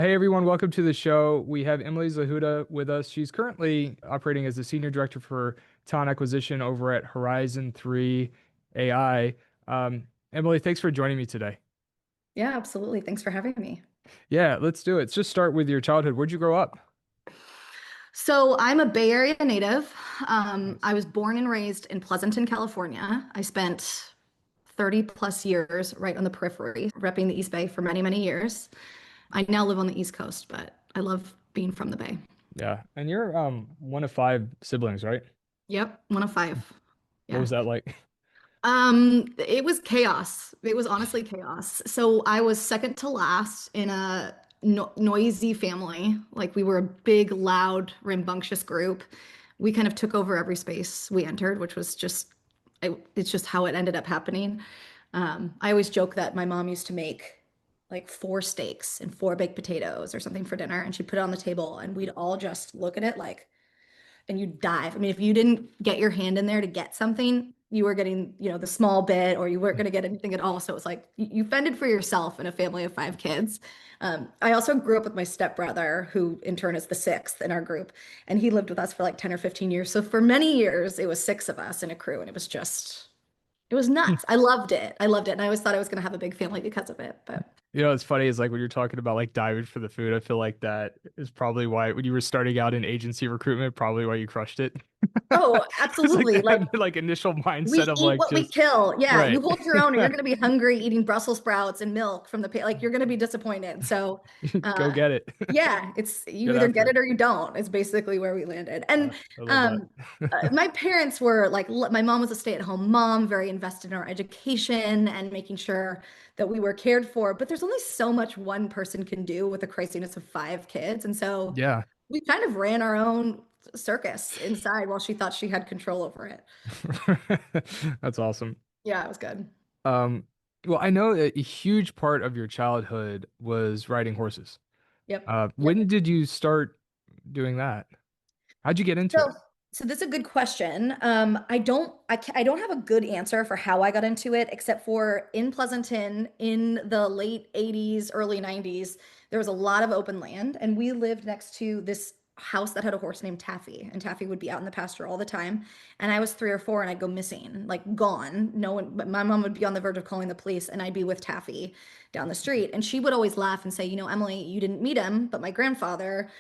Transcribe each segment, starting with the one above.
Hey everyone, welcome to the show. We have Emily Zahuta with us. She's currently operating as the Senior Director for Talent Acquisition over at Horizon 3 AI. Emily, thanks for joining me today. Yeah, absolutely. Thanks for having me. Yeah, let's do it. Let's just start with your childhood. Where'd you grow up? So I'm a Bay Area native. I Nice. was born and raised in Pleasanton, California. I spent 30 plus years right on the periphery, repping the East Bay for many, many years. I now live on the East Coast, but I love being from the Bay. Yeah, and you're one of five siblings, right? Yep, one of five. What Yeah. was that like? It was chaos. It was honestly chaos. So I was second to last in a no noisy family. Like we were a big, loud, rambunctious group. We kind of took over every space we entered, which was it's just how it ended up happening. I always joke that my mom used to make like four steaks and four baked potatoes or something for dinner, and she'd put it on the table, and we'd all just look at it like, and you dive. I mean, if you didn't get your hand in there to get something, you were getting, the small bit, or you weren't going to get anything at all. So it was like you fended for yourself in a family of five kids. I also grew up with my stepbrother, who in turn is the sixth in our group, and he lived with us for like 10 or 15 years. So for many years, it was six of us in a crew, and it was nuts. I loved it. I loved it. And I always thought I was going to have a big family because of it. But You know, it's funny is like when you're talking about like diving for the food, I feel like that is probably why when you were starting out in agency recruitment, probably why you crushed it. oh, It's like absolutely. Like that like initial mindset we of eat like what we just kill. Yeah, you right. hold your own, or you're going to be hungry eating Brussels sprouts and milk from like you're going to be disappointed. So, Go uh, get it. yeah, it's you Get either after get it. it or you don't. It's basically where we landed. And I love that. um, my parents were like, my mom was a stay-at-home mom, very invested in our education and making sure that we were cared for. But there's only so much one person can do with a craziness of five kids, and so Yeah. we kind of ran our own circus inside while she thought she had control over it. That's awesome. Yeah, it was good. Um, well, I know that a huge part of your childhood was riding horses. Yep. When did you start doing that? How'd you get into So, it? so this is a good question. I don't have a good answer for how I got into it, except for in Pleasanton in the late 80s, early 90s, there was a lot of open land, and we lived next to this house that had a horse named Taffy, and Taffy would be out in the pasture all the time. And I was 3 or 4, and I'd go missing, like gone. No one, but my mom would be on the verge of calling the police, and I'd be with Taffy down the street, and she would always laugh and say, Emily, you didn't meet him, but my grandfather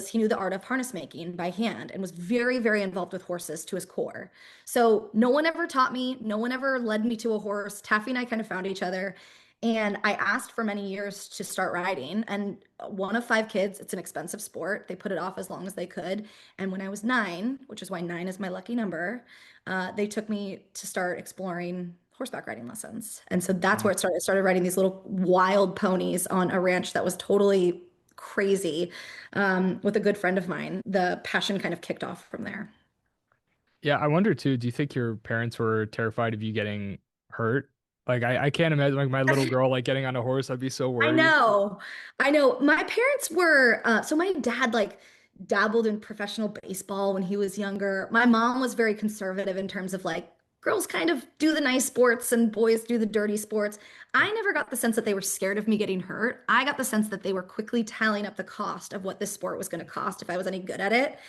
he knew the art of harness making by hand and was very, very involved with horses to his core. So no one ever taught me, no one ever led me to a horse. Taffy and I kind of found each other. And I asked for many years to start riding. And one of five kids, it's an expensive sport. They put it off as long as they could. And when I was 9, which is why 9 is my lucky number, they took me to start exploring horseback riding lessons. And so that's where Wow. it started. I started riding these little wild ponies on a ranch that was totally crazy with a good friend of mine. The passion kind of kicked off from there. Yeah, I wonder too, do you think your parents were terrified of you getting hurt? Like I can't imagine like my little girl like getting on a horse. I'd be so I worried. know. I know. My parents were, so my dad like dabbled in professional baseball when he was younger. My mom was very conservative in terms of like girls kind of do the nice sports and boys do the dirty sports. I never got the sense that they were scared of me getting hurt. I got the sense that they were quickly tallying up the cost of what this sport was going to cost if I was any good at it.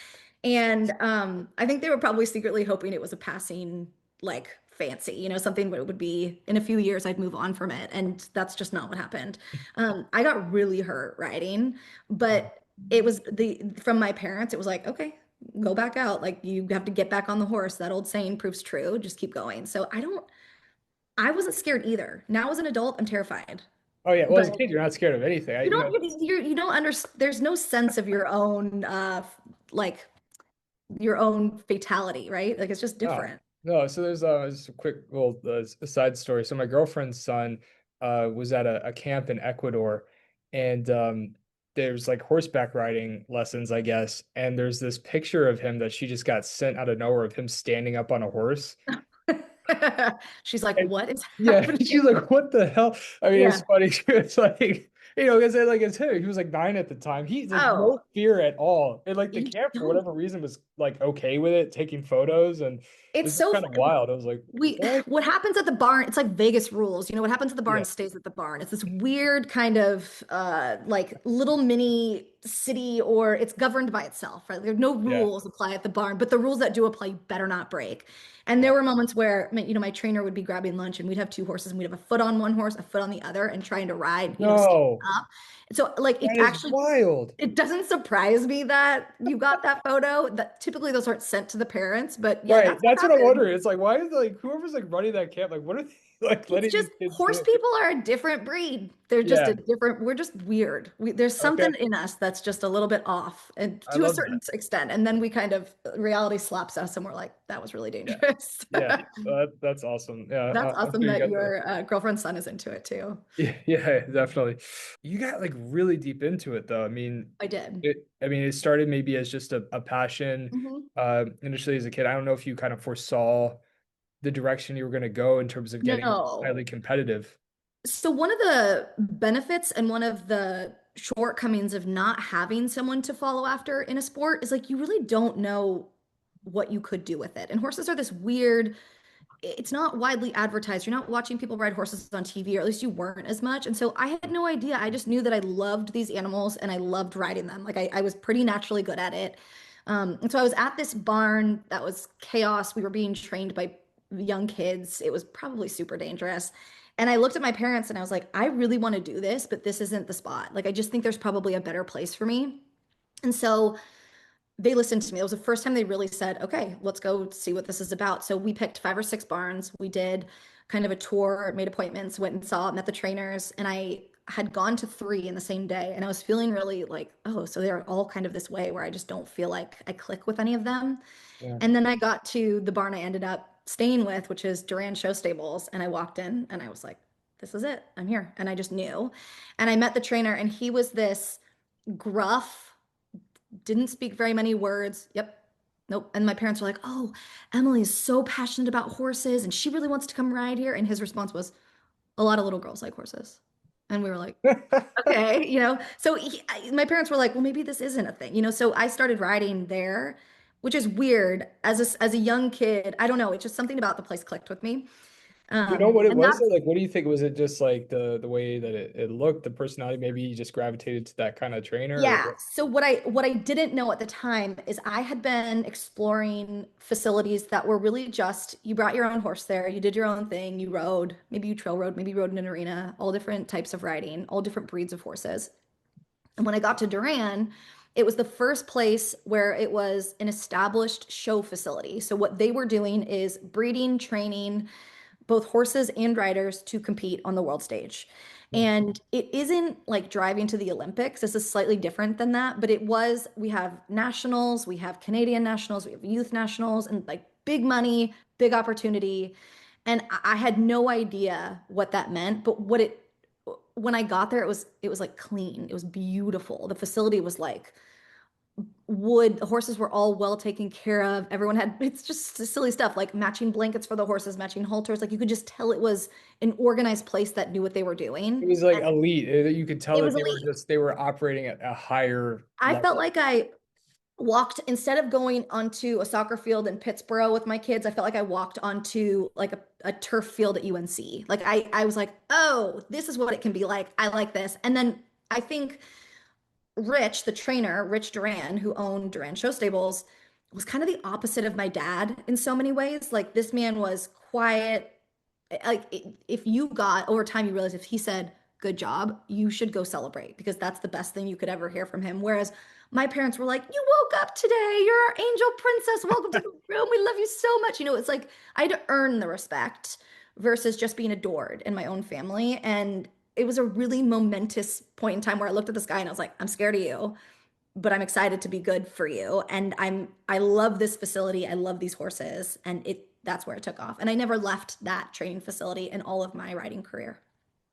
And I think they were probably secretly hoping it was a passing like fancy, something that would be in a few years I'd move on from it. And that's just not what happened. I got really hurt riding, Wow. but it was the from my parents, it was like, okay, go back out. Like you have to get back on the horse. That old saying proves true. Just keep going. So I wasn't scared either. Now as an adult, I'm terrified. Oh yeah, well But as a kid you're not scared of anything. you don't you don't understand, there's no sense of your own like your own fatality, right? Like it's just No, different. no. So there's just a quick little side story. So my girlfriend's son was at a camp in Ecuador, and there's like horseback riding lessons, I guess. And there's this picture of him that she just got sent out of nowhere of him standing up on a horse. She's like, And what is yeah, happening? she's like, "What the hell?" I mean, it's Yeah. funny. It's like because like it's him. He was like 9 at the time. He's like Oh, no fear at all. And like the you camp for don't. whatever reason was like okay with it, taking photos, and it It's was just so kind of wild. I was like, we what? what happens at the barn, it's like Vegas rules. You know, what happens at the barn Yeah, stays at the barn. It's this weird kind of like little mini city, or it's governed by itself, right? There are no yeah, rules apply at the barn, but the rules that do apply, you better not break. And there yeah. were moments where my trainer would be grabbing lunch and we'd have two horses and we'd have a foot on one horse, a foot on the other, and trying to ride, stand No, up. So like that it is actually wild. it doesn't surprise me that you got that photo. That typically those aren't sent to the parents, but yeah, Right. that's what That's what I'm happened. wondering. It's like, why is like whoever's like running that camp, like what are they like It's letting just these kids horse do? people are a different breed. They're just Yeah. a different, we're just weird. There's Okay. something in us that's just a little bit off and I to a love certain that. extent. And then we kind of, reality slaps us and we're like, that was really Yeah. dangerous. Yeah. That's awesome. Yeah. That's I'm awesome sure you that got the your girlfriend's son is into it too. yeah, yeah, definitely. You got like really deep into it though. I did. I mean, it started maybe as just a passion Mhm. initially as a kid. I don't know if you kind of foresaw the direction you were going to go in terms of getting highly No. competitive. So one of the benefits and one of the shortcomings of not having someone to follow after in a sport is like you really don't know what you could do with it. And horses are this weird, it's not widely advertised. You're not watching people ride horses on TV, or at least you weren't as much. And so I had no idea. I just knew that I loved these animals and I loved riding them. Like I was pretty naturally good at it. And so I was at this barn that was chaos. We were being trained by young kids. It was probably super dangerous. And I looked at my parents and I was like, I really want to do this, but this isn't the spot. Like I just think there's probably a better place for me. And so they listened to me. It was the first time they really said, okay, let's go see what this is about. So we picked 5 or 6 barns. We did kind of a tour, made appointments, went and saw, met the trainers, and I had gone to 3 in the same day. And I was feeling really like, oh, so they're all kind of this way where I just don't feel like I click with any of them. Yeah. And then I got to the barn I ended up staying with, which is Duran Show Stables. And I walked in and I was like, this is it. I'm here. And I just knew. And I met the trainer, and he was this gruff, didn't speak very many words. Yep. Nope. And my parents were like, "Oh, Emily is so passionate about horses and she really wants to come ride here." And his response was, "A lot of little girls like horses." And we were like, "Okay, So my parents were like, "Well, maybe this isn't a thing." So I started riding there, which is weird as a young kid. I don't know, it's just something about the place clicked with me. You know what it And was though? that's Like, what do you think? Was it just like the way that it looked, the personality? Maybe you just gravitated to that kind of trainer, or Yeah. So what I didn't know at the time is I had been exploring facilities that were really just you brought your own horse there, you did your own thing, you rode, maybe you trail rode, maybe you rode in an arena, all different types of riding, all different breeds of horses. And when I got to Duran, it was the first place where it was an established show facility. So what they were doing is breeding, training both horses and riders to compete on the world stage. yeah. And it isn't like driving to the Olympics. This is slightly different than that, but we have nationals, we have Canadian nationals, we have youth nationals, and like big money, big opportunity. And I had no idea what that meant, but when I got there, it was like clean. It was beautiful. The facility was like wood. The horses were all well taken care of. Everyone had, it's just silly stuff like matching blankets for the horses, matching halters. Like you could just tell it was an organized place that knew what they were It doing. was like elite. You could tell It that was elite. they were operating at a higher I felt level. like I walked, instead of going onto a soccer field in Pittsburgh with my kids, I felt like I walked onto like a turf field at UNC. Like I was like, oh, this is what it can be like. I like this. And then I think Rich, the trainer, Rich Duran, who owned Duran Show Stables, was kind of the opposite of my dad in so many ways. Like this man was quiet. Like if you got over time, you realize if he said, good job, you should go celebrate because that's the best thing you could ever hear from him. Whereas my parents were like, you woke up today. You're our angel princess. Welcome to the room. We love you so much. It's like I had to earn the respect versus just being adored in my own family. And it was a really momentous point in time where I looked at this guy and I was like, I'm scared of you, but I'm excited to be good for you. And I love this facility. I love these horses. And that's where it took off. And I never left that training facility in all of my riding career.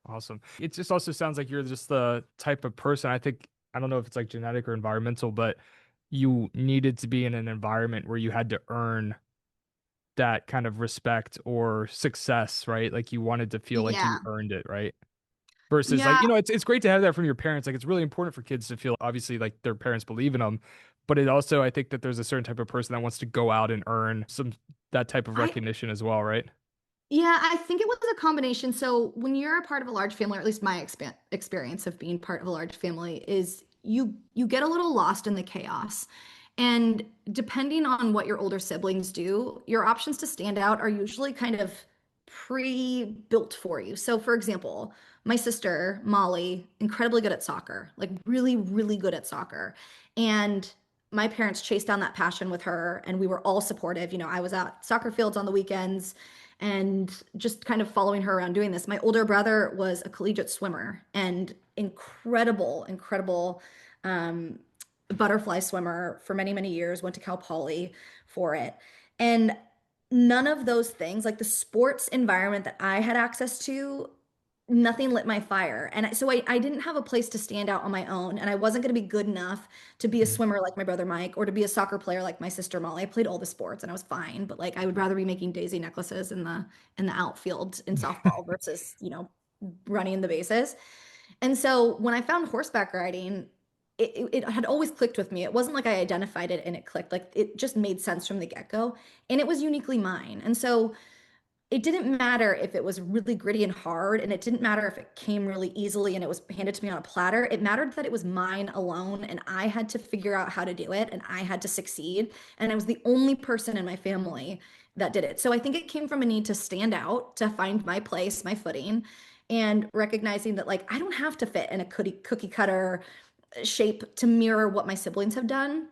Awesome. It just also sounds like you're just the type of person. I think, I don't know if it's like genetic or environmental, but you needed to be in an environment where you had to earn that kind of respect or success, right? Like you wanted to feel like you Yeah. earned it, right? versus like, Yeah, it's great to have that from your parents. Like it's really important for kids to feel obviously like their parents believe in them, but it also I think that there's a certain type of person that wants to go out and earn some that type of I recognition as well, right? Yeah, I think it was a combination. So when you're a part of a large family, or at least my experience of being part of a large family, is you get a little lost in the chaos. And depending on what your older siblings do, your options to stand out are usually kind of pre-built for you. So for example, my sister, Molly, incredibly good at soccer, like really, really good at soccer. And my parents chased down that passion with her, and we were all supportive. I was at soccer fields on the weekends and just kind of following her around doing this. My older brother was a collegiate swimmer and incredible, incredible um, butterfly swimmer for many, many years, went to Cal Poly for it. And none of those things, like the sports environment that I had access to, nothing lit my fire. And so I didn't have a place to stand out on my own. And I wasn't going to be good enough to be a Mhm. swimmer like my brother Mike or to be a soccer player like my sister Molly. I played all the sports and I was fine, but like I would rather be making daisy necklaces in the outfield in softball versus, running the bases. And so when I found horseback riding, it had always clicked with me. It wasn't like I identified it and it clicked. Like it just made sense from the get-go. And it was uniquely mine. And so it didn't matter if it was really gritty and hard, and it didn't matter if it came really easily and it was handed to me on a platter. It mattered that it was mine alone, and I had to figure out how to do it, and I had to succeed. And I was the only person in my family that did it. So I think it came from a need to stand out, to find my place, my footing, and recognizing that like I don't have to fit in a cookie cutter shape to mirror what my siblings have done.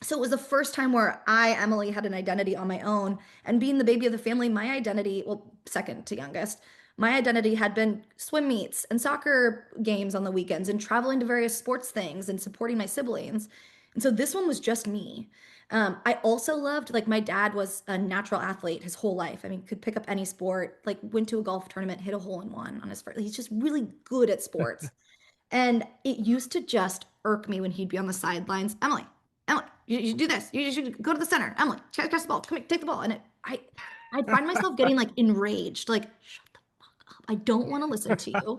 So it was the first time where I, Emily, had an identity on my own. And being the baby of the family, my identity, well, second to youngest, my identity had been swim meets and soccer games on the weekends and traveling to various sports things and supporting my siblings. And so this one was just me. I also loved, like, my dad was a natural athlete his whole life. I mean, could pick up any sport, like, went to a golf tournament, hit a hole in one on his first. He's just really good at sports. And it used to just irk me when he'd be on the sidelines. Emily, Emily, you should do this. You should go to the center. Emily, catch the ball. Come here, take the ball. And I'd find myself getting like enraged, like, shut the fuck up. I don't want to listen to you.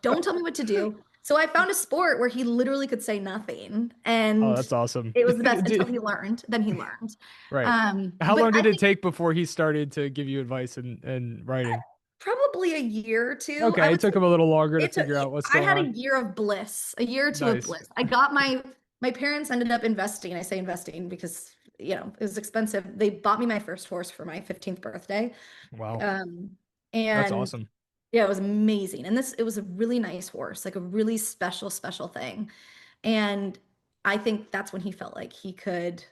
Don't tell me what to do. So I found a sport where he literally could say nothing. Oh, And that's awesome. it was the best until he learned. Then he learned. Right. How But long I did it think take before he started to give you advice and writing? probably a year or two. I Okay, it would say took him a little longer to it took, figure out what's I going had a on. year of bliss, a year or two of Nice. bliss. I got my parents ended up investing. I say investing because, it was expensive. They bought me my first horse for my 15th birthday. Wow. Um, That's and awesome. yeah, it was amazing. And it was a really nice horse, like a really special, special thing. And I think that's when he felt like he could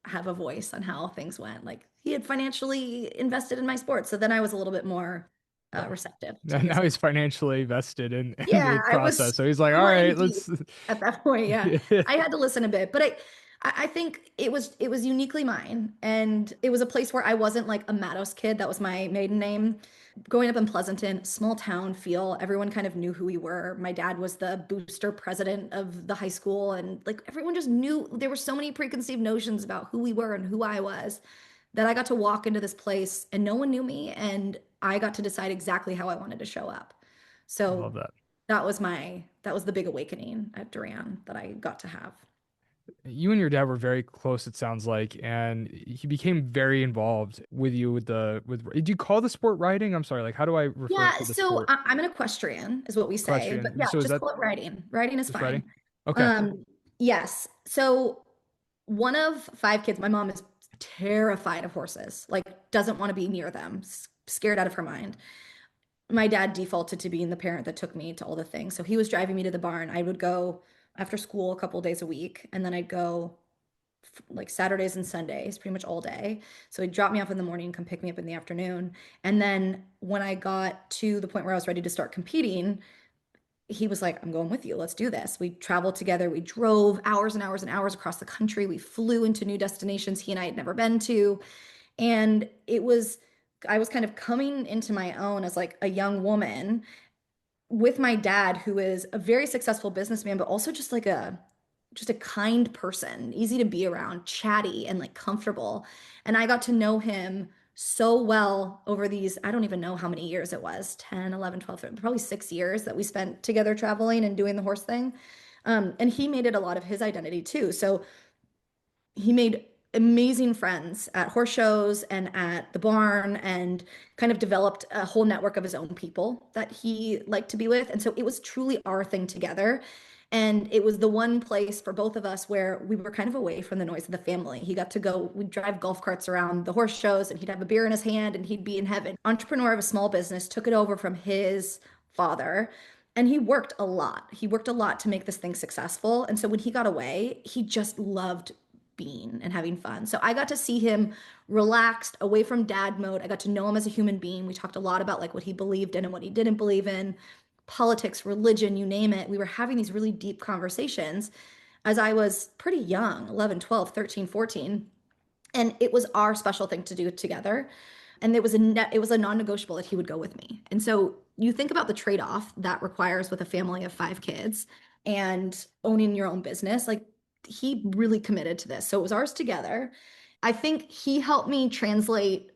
have a voice on how things went. Like he had financially invested in my sport. So then I was a little bit more Yeah. receptive to Now his. he's financially vested in Yeah, the I was process. So he's like, all somewhat in right, deep let's at that point. Yeah, I had to listen a bit, but I think it was uniquely mine, and it was a place where I wasn't like a Matos kid. That was my maiden name. Growing up in Pleasanton, small town feel, everyone kind of knew who we were. My dad was the booster president of the high school, and like everyone just knew. There were so many preconceived notions about who we were and who I was that I got to walk into this place and no one knew me, and I got to decide exactly how I wanted to show up. I love So that. that was the big awakening at Duran that I got to have. You and your dad were very close, it sounds like, and he became very involved with you with do you call the sport riding? I'm sorry, like how do I refer Yeah, to the so sport? I'm an equestrian, is what we say, but Equestrian. yeah, So is just that call it riding. Riding is just riding? fine. Okay. Um, yes. So one of five kids, my mom is terrified of horses, like doesn't want to be near them, scared out of her mind. My dad defaulted to being the parent that took me to all the things. So he was driving me to the barn. I would go after school a couple days a week, and then I'd go like Saturdays and Sundays, pretty much all day. So he'd drop me off in the morning, come pick me up in the afternoon. And then when I got to the point where I was ready to start competing, he was like, I'm going with you. Let's do this. We traveled together. We drove hours and hours and hours across the country. We flew into new destinations he and I had never been to. And I was kind of coming into my own as like a young woman with my dad, who is a very successful businessman, but also just a kind person, easy to be around, chatty and like comfortable. And I got to know him so well over these, I don't even know how many years it was, 10, 11, 12, 13, probably 6 years that we spent together traveling and doing the horse thing. And he made it a lot of his identity too. So he made amazing friends at horse shows and at the barn and kind of developed a whole network of his own people that he liked to be with. And so it was truly our thing together. And it was the one place for both of us where we were kind of away from the noise of the family. He got to go, we'd drive golf carts around the horse shows and he'd have a beer in his hand and he'd be in heaven. Entrepreneur of a small business, took it over from his father. And he worked a lot. He worked a lot to make this thing successful. And so when he got away, he just loved being and having fun. So I got to see him relaxed, away from dad mode. I got to know him as a human being. We talked a lot about like what he believed in and what he didn't believe in, politics, religion, you name it. We were having these really deep conversations as I was pretty young, 11, 12, 13, 14. And it was our special thing to do together. And it was a non-negotiable that he would go with me. And so you think about the trade-off that requires with a family of 5 kids and owning your own business. Like he really committed to this. So it was ours together. I think he helped me translate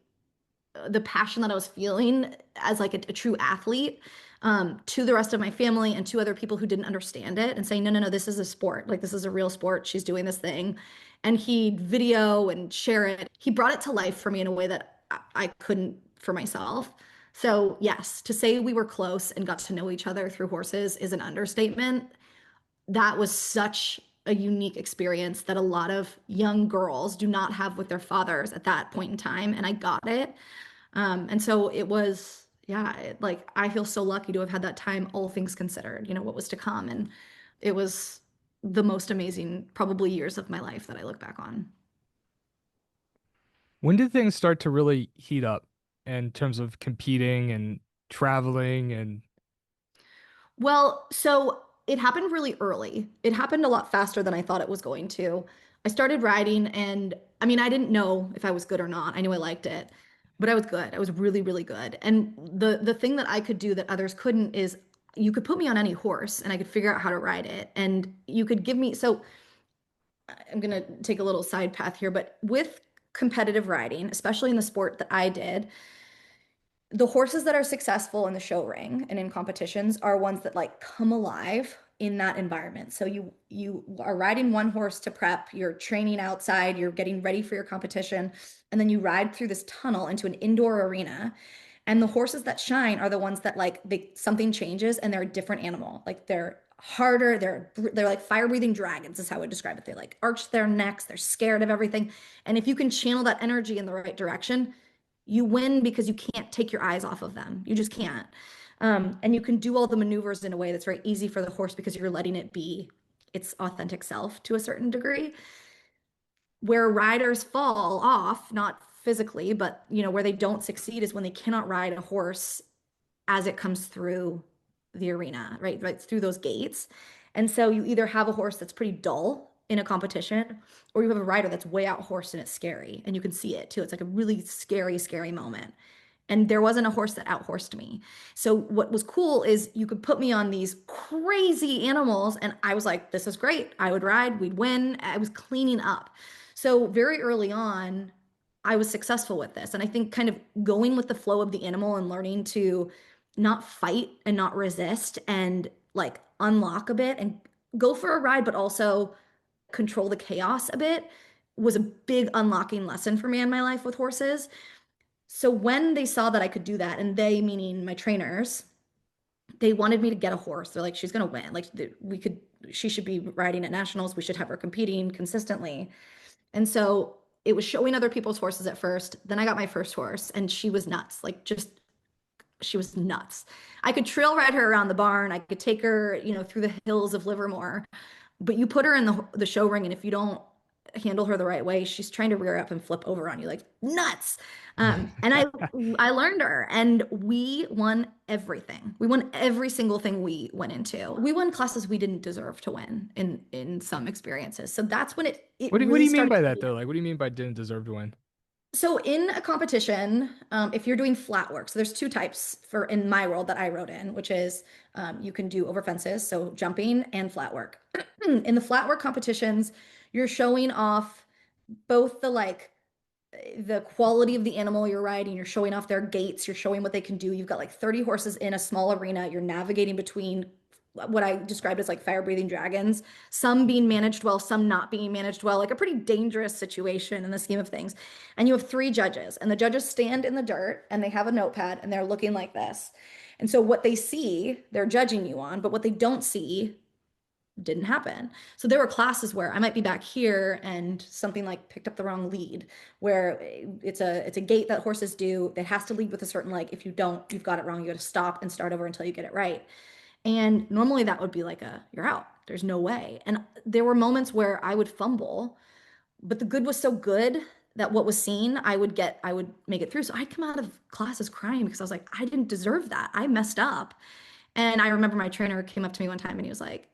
the passion that I was feeling as like a true athlete to the rest of my family and to other people who didn't understand it and saying, no, no, no, this is a sport. Like this is a real sport. She's doing this thing. And he'd video and share it. He brought it to life for me in a way that I couldn't for myself. So, yes, to say we were close and got to know each other through horses is an understatement. That was such a unique experience that a lot of young girls do not have with their fathers at that point in time. And I got it. And so it was, yeah, like I feel so lucky to have had that time, all things considered, what was to come. And it was the most amazing, probably years of my life that I look back on. When did things start to really heat up in terms of competing and traveling and Well, so it happened really early. It happened a lot faster than I thought it was going to. I started riding and I mean, I didn't know if I was good or not. I knew I liked it, but I was good. I was really, really good. And the thing that I could do that others couldn't is you could put me on any horse and I could figure out how to ride it. And you could give me, so I'm going to take a little side path here, but with competitive riding, especially in the sport that I did, the horses that are successful in the show ring and in competitions are ones that like come alive in that environment. So you are riding one horse to prep, you're training outside, you're getting ready for your competition, and then you ride through this tunnel into an indoor arena. And the horses that shine are the ones that like they something changes and they're a different animal. Like they're harder, they're like fire-breathing dragons is how I would describe it. They like arch their necks, they're scared of everything. And if you can channel that energy in the right direction, you win because you can't take your eyes off of them. You just can't. And you can do all the maneuvers in a way that's very easy for the horse because you're letting it be its authentic self to a certain degree. Where riders fall off, not physically, but where they don't succeed is when they cannot ride a horse as it comes through the arena, right? Right through those gates. And so you either have a horse that's pretty dull in a competition, or you have a rider that's way out horsed and it's scary. And you can see it too. It's like a really scary, scary moment. And there wasn't a horse that outhorsed me. So what was cool is you could put me on these crazy animals, and I was like, this is great. I would ride, we'd win. I was cleaning up. So very early on, I was successful with this. And I think kind of going with the flow of the animal and learning to not fight and not resist and like unlock a bit and go for a ride, but also control the chaos a bit was a big unlocking lesson for me in my life with horses. So when they saw that I could do that, and they, meaning my trainers, they wanted me to get a horse. They're like, she's gonna win. Like she should be riding at nationals. We should have her competing consistently. And so it was showing other people's horses at first. Then I got my first horse, and she was nuts. Like just she was nuts. I could trail ride her around the barn. I could take her, through the hills of Livermore. But you put her in the show ring, and if you don't handle her the right way, she's trying to rear up and flip over on you like nuts. And I learned her, and we won everything. We won every single thing we went into. We won classes we didn't deserve to win in some experiences. So that's when it what do really you mean started by to that heat though? up. Like what do you mean by didn't deserve to win? So in a competition, if you're doing flat work, so there's two types for in my world that I wrote in, which is you can do over fences, so jumping and flat work. In the flat work competitions, you're showing off both the like the quality of the animal you're riding, you're showing off their gaits, you're showing what they can do. You've got like 30 horses in a small arena. You're navigating between what I described as like fire-breathing dragons, some being managed well, some not being managed well, like a pretty dangerous situation in the scheme of things. And you have three judges, and the judges stand in the dirt and they have a notepad and they're looking like this. And so what they see, they're judging you on, but what they don't see didn't happen. So there were classes where I might be back here and something like picked up the wrong lead, where it's a gait that horses do that has to lead with a certain like if you don't, you've got it wrong. You got to stop and start over until you get it right. And normally that would be like a you're out. There's no way. And there were moments where I would fumble, but the good was so good that what was seen, I would make it through. So I'd come out of classes crying because I was like, I didn't deserve that. I messed up. And I remember my trainer came up to me one time and he was like,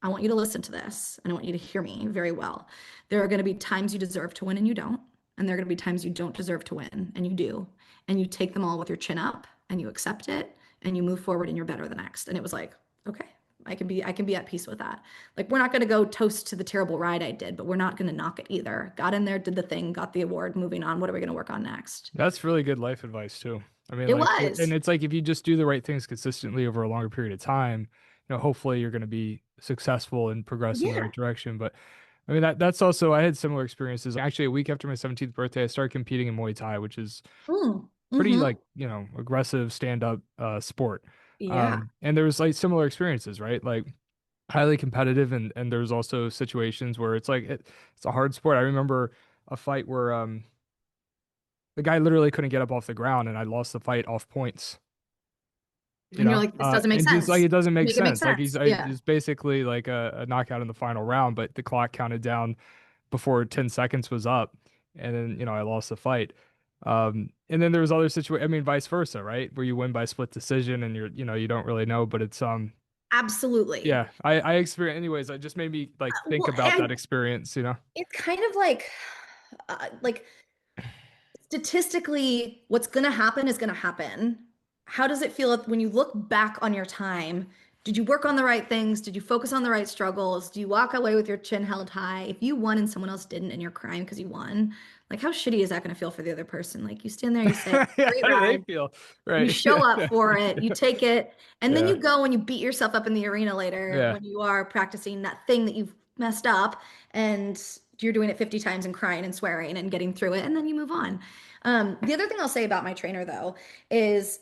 I want you to listen to this and I want you to hear me very well. There are going to be times you deserve to win and you don't. And there are going to be times you don't deserve to win and you do. And you take them all with your chin up and you accept it and you move forward and you're better the next. And it was like, okay, I can be at peace with that. Like we're not going to go toast to the terrible ride I did, but we're not going to knock it either. Got in there, did the thing, got the award, moving on. What are we going to work on next? That's really good life advice too. I mean, It like, and was. it's like if you just do the right things consistently over a longer period of time, hopefully you're going to be successful and progress in the right Yeah. direction. But I mean, that's also, I had similar experiences. Actually, a week after my 17th birthday, I started competing in Muay Thai, which is Mm. pretty Hmm. like, aggressive stand-up sport. Yeah. And there was like similar experiences, right? Like highly competitive and there's also situations where it's like it's a hard sport. I remember a fight where the guy literally couldn't get up off the ground and I lost the fight off points, And you're like, this doesn't make and just like sense. it doesn't make Make it make sense. Like sense. it's Yeah. basically like a knockout in the final round, but the clock counted down before 10 seconds was up, and then I lost the fight. And then there was other situations. I mean, vice versa, right? Where you win by split decision, and you don't really know, but it's Absolutely. yeah. I experienced anyways. It just made me like think Well, about that experience. it's kind of like statistically, what's going to happen is going to happen. How does it feel when you look back on your time? Did you work on the right things? Did you focus on the right struggles? Do you walk away with your chin held high? If you won and someone else didn't and you're crying because you won, like how shitty is that going to feel for the other person? Like you stand there, you say, Yeah, great how do they ride. feel? You Right. show up for it, you take it, and then Yeah. you go and you beat yourself up in the arena later Yeah. when you are practicing that thing that you've messed up and you're doing it 50 times and crying and swearing and getting through it, and then you move on. The other thing I'll say about my trainer though is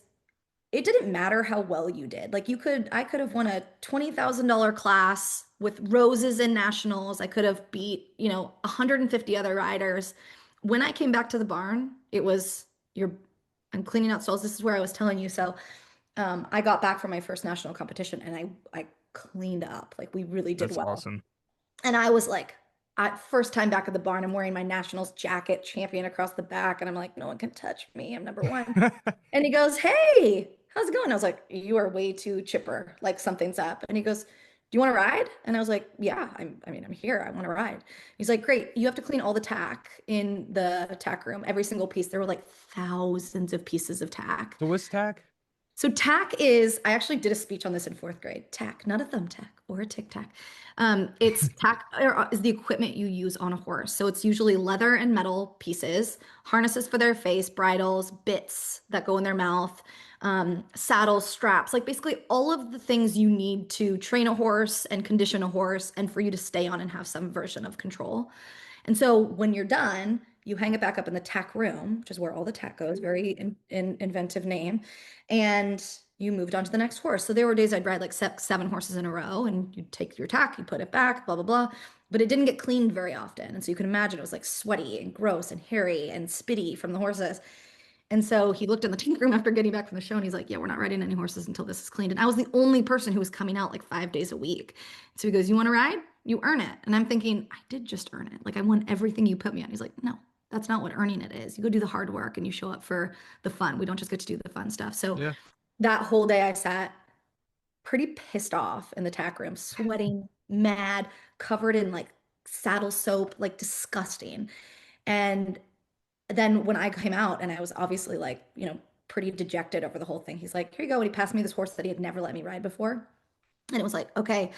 it didn't matter how well you did. Like I could have won a $20,000 class with roses and nationals. I could have beat, 150 other riders. When I came back to the barn, it was I'm cleaning out stalls. This is where I was telling you. So, I got back from my first national competition and I cleaned up. Like we really did That's well. awesome. And I was like, first time back at the barn, I'm wearing my nationals jacket, champion across the back, and I'm like, no one can touch me. I'm number one. And he goes, hey, how's it going? I was like, you are way too chipper. Like something's up. And he goes, do you want to ride? And I was like, yeah, I'm here. I want to ride. He's like, great. You have to clean all the tack in the tack room, every single piece. There were like thousands of pieces of tack. So what's tack? So tack is, I actually did a speech on this in fourth grade. Tack, not a thumbtack or a tic tac. It's tack is the equipment you use on a horse. So it's usually leather and metal pieces, harnesses for their face, bridles, bits that go in their mouth, saddles, straps, like basically all of the things you need to train a horse and condition a horse and for you to stay on and have some version of control. And so when you're done, you hang it back up in the tack room, which is where all the tack goes, very inventive name. And you moved on to the next horse. So there were days I'd ride like seven horses in a row and you'd take your tack, you put it back, blah, blah, blah. But it didn't get cleaned very often. And so you can imagine it was like sweaty and gross and hairy and spitty from the horses. And so he looked in the tank room after getting back from the show and he's like, yeah, we're not riding any horses until this is cleaned. And I was the only person who was coming out like 5 days a week. So he goes, you want to ride? You earn it. And I'm thinking, I did just earn it. Like I won everything you put me on. He's like, no, that's not what earning it is. You go do the hard work and you show up for the fun. We don't just get to do the fun stuff. So Yeah. that whole day I sat pretty pissed off in the tack room, sweating, mad, covered in like saddle soap, like disgusting. And then when I came out and I was obviously like, pretty dejected over the whole thing, he's like, here you go. And he passed me this horse that he had never let me ride before. And it was like, okay,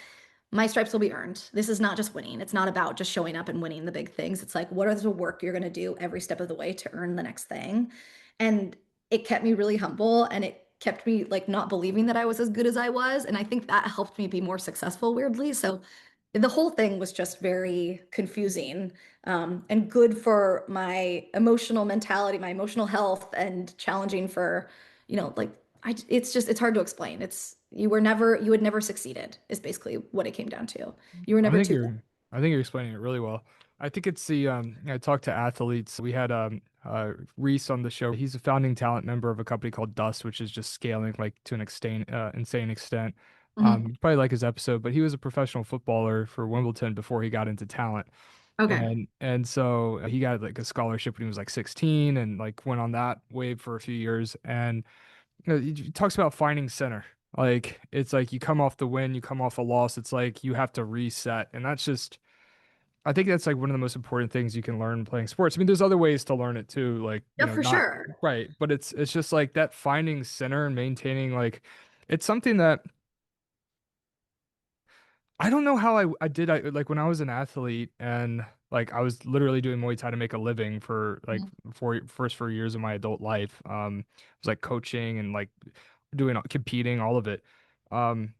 my stripes will be earned. This is not just winning. It's not about just showing up and winning the big things. It's like, what are the work you're going to do every step of the way to earn the next thing? And it kept me really humble and it kept me like not believing that I was as good as I was. And I think that helped me be more successful, weirdly. So the whole thing was just very confusing, and good for my emotional mentality, my emotional health, and challenging for, like it's just it's hard to explain. It's you had never succeeded is basically what it came down to. You were I never think too you're I think you're explaining it really well. I think it's the I talked to athletes. We had Reese on the show. He's a founding talent member of a company called Dust, which is just scaling like to an insane extent. Mhm. You probably like his episode, but he was a professional footballer for Wimbledon before he got into talent. Okay. And so he got like a scholarship when he was like 16 and like went on that wave for a few years. And he talks about finding center. Like it's like you come off the win, you come off a loss. It's like you have to reset, and that's just. I think that's like one of the most important things you can learn playing sports. I mean, there's other ways to learn it too, like Yeah, for not sure. right, but it's just like that finding center and maintaining like it's something that I don't know how I did. I like when I was an athlete and like I was literally doing Muay Thai to make a living for like Mhm. first 4 years of my adult life. I was like coaching and like doing competing, all of it. Um,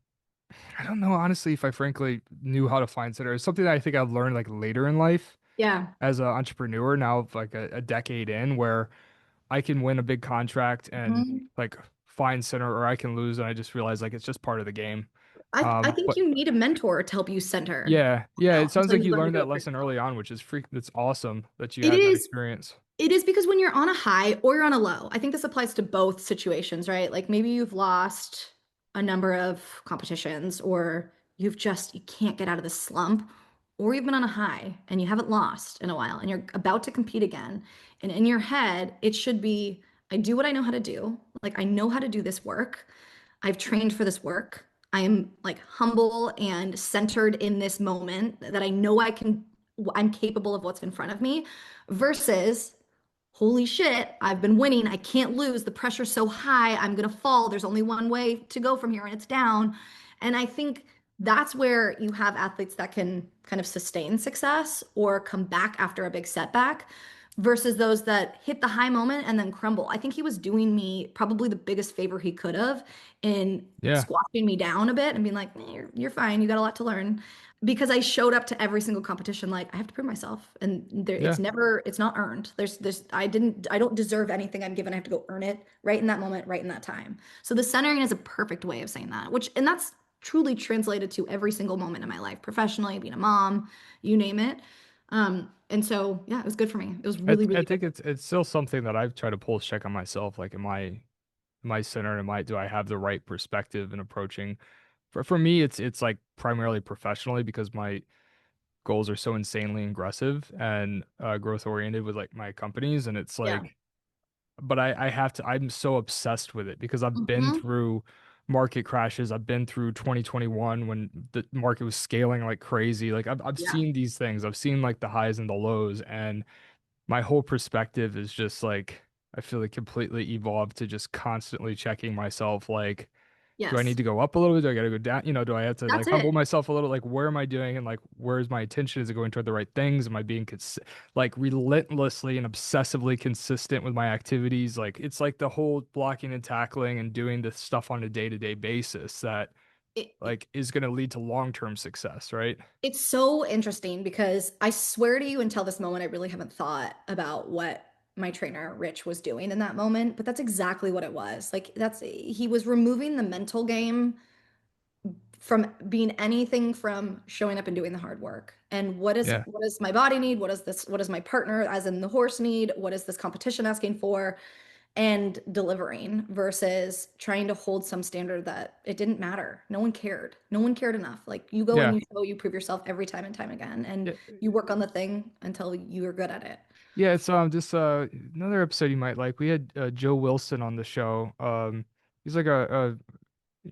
I don't know honestly if I frankly knew how to find center. It's something that I think I've learned like later in life Yeah. as an entrepreneur now, like a decade in, where I can win a big contract and Mhm. like find center, or I can lose, and I just realize like it's just part of the game. I think But you need a mentor to help you center, yeah, it sounds until like you you learn to learned do that it for lesson early yourself. on, which is freak. That's awesome that you It had that is experience. It is because when you're on a high or you're on a low, I think this applies to both situations, right? Like maybe you've lost a number of competitions, or you can't get out of the slump, or you've been on a high and you haven't lost in a while and you're about to compete again. And in your head, it should be, I do what I know how to do. Like I know how to do this work. I've trained for this work. I am like humble and centered in this moment that I know I'm capable of what's in front of me versus holy shit, I've been winning. I can't lose. The pressure's so high. I'm going to fall. There's only one way to go from here, and it's down. And I think that's where you have athletes that can kind of sustain success or come back after a big setback versus those that hit the high moment and then crumble. I think he was doing me probably the biggest favor he could have in Yeah, squashing me down a bit and being like, you're fine. You got a lot to learn because I showed up to every single competition like I have to prove myself, and yeah. it's not earned. I don't deserve anything I'm given. I have to go earn it right in that moment, right in that time. So the centering is a perfect way of saying that, and that's truly translated to every single moment in my life, professionally, being a mom, you name it. And so yeah, it was good for me. It was really, I really good. think it's still something that I've tried to pulse check on myself. Like, am I centered? Do I have the right perspective in approaching? For me, it's like primarily professionally because my goals are so insanely aggressive and growth oriented with like my companies, and it's Yeah. like but I have to, I'm so obsessed with it because I've been Hmm. through market crashes. I've been through 2021 when the market was scaling like crazy. Like I've Yeah. seen these things. I've seen like the highs and the lows, and my whole perspective is just like I feel like completely evolved to just constantly checking myself like do I need Yes. to go up a little bit? Do I got to go down? Do I have to That's like humble it. myself a little? Like, where am I doing? And like, where's my attention? Is it going toward the right things? Am I being like relentlessly and obsessively consistent with my activities? Like, it's like the whole blocking and tackling and doing this stuff on a day-to-day basis that It, like is going to lead to long-term success, right? It's so interesting because I swear to you, until this moment, I really haven't thought about what my trainer, Rich, was doing in that moment. But that's exactly what it was. He was removing the mental game from being anything from showing up and doing the hard work. And Yeah. what does my body need? What does my partner, as in the horse, need? What is this competition asking for? And delivering versus trying to hold some standard that it didn't matter. No one cared. No one cared enough. Like you go and Yeah. you prove yourself every time and time again, and Yeah. you work on the thing until you are good at it. Yeah, it's just another episode you might like. We had Joe Wilson on the show. He's like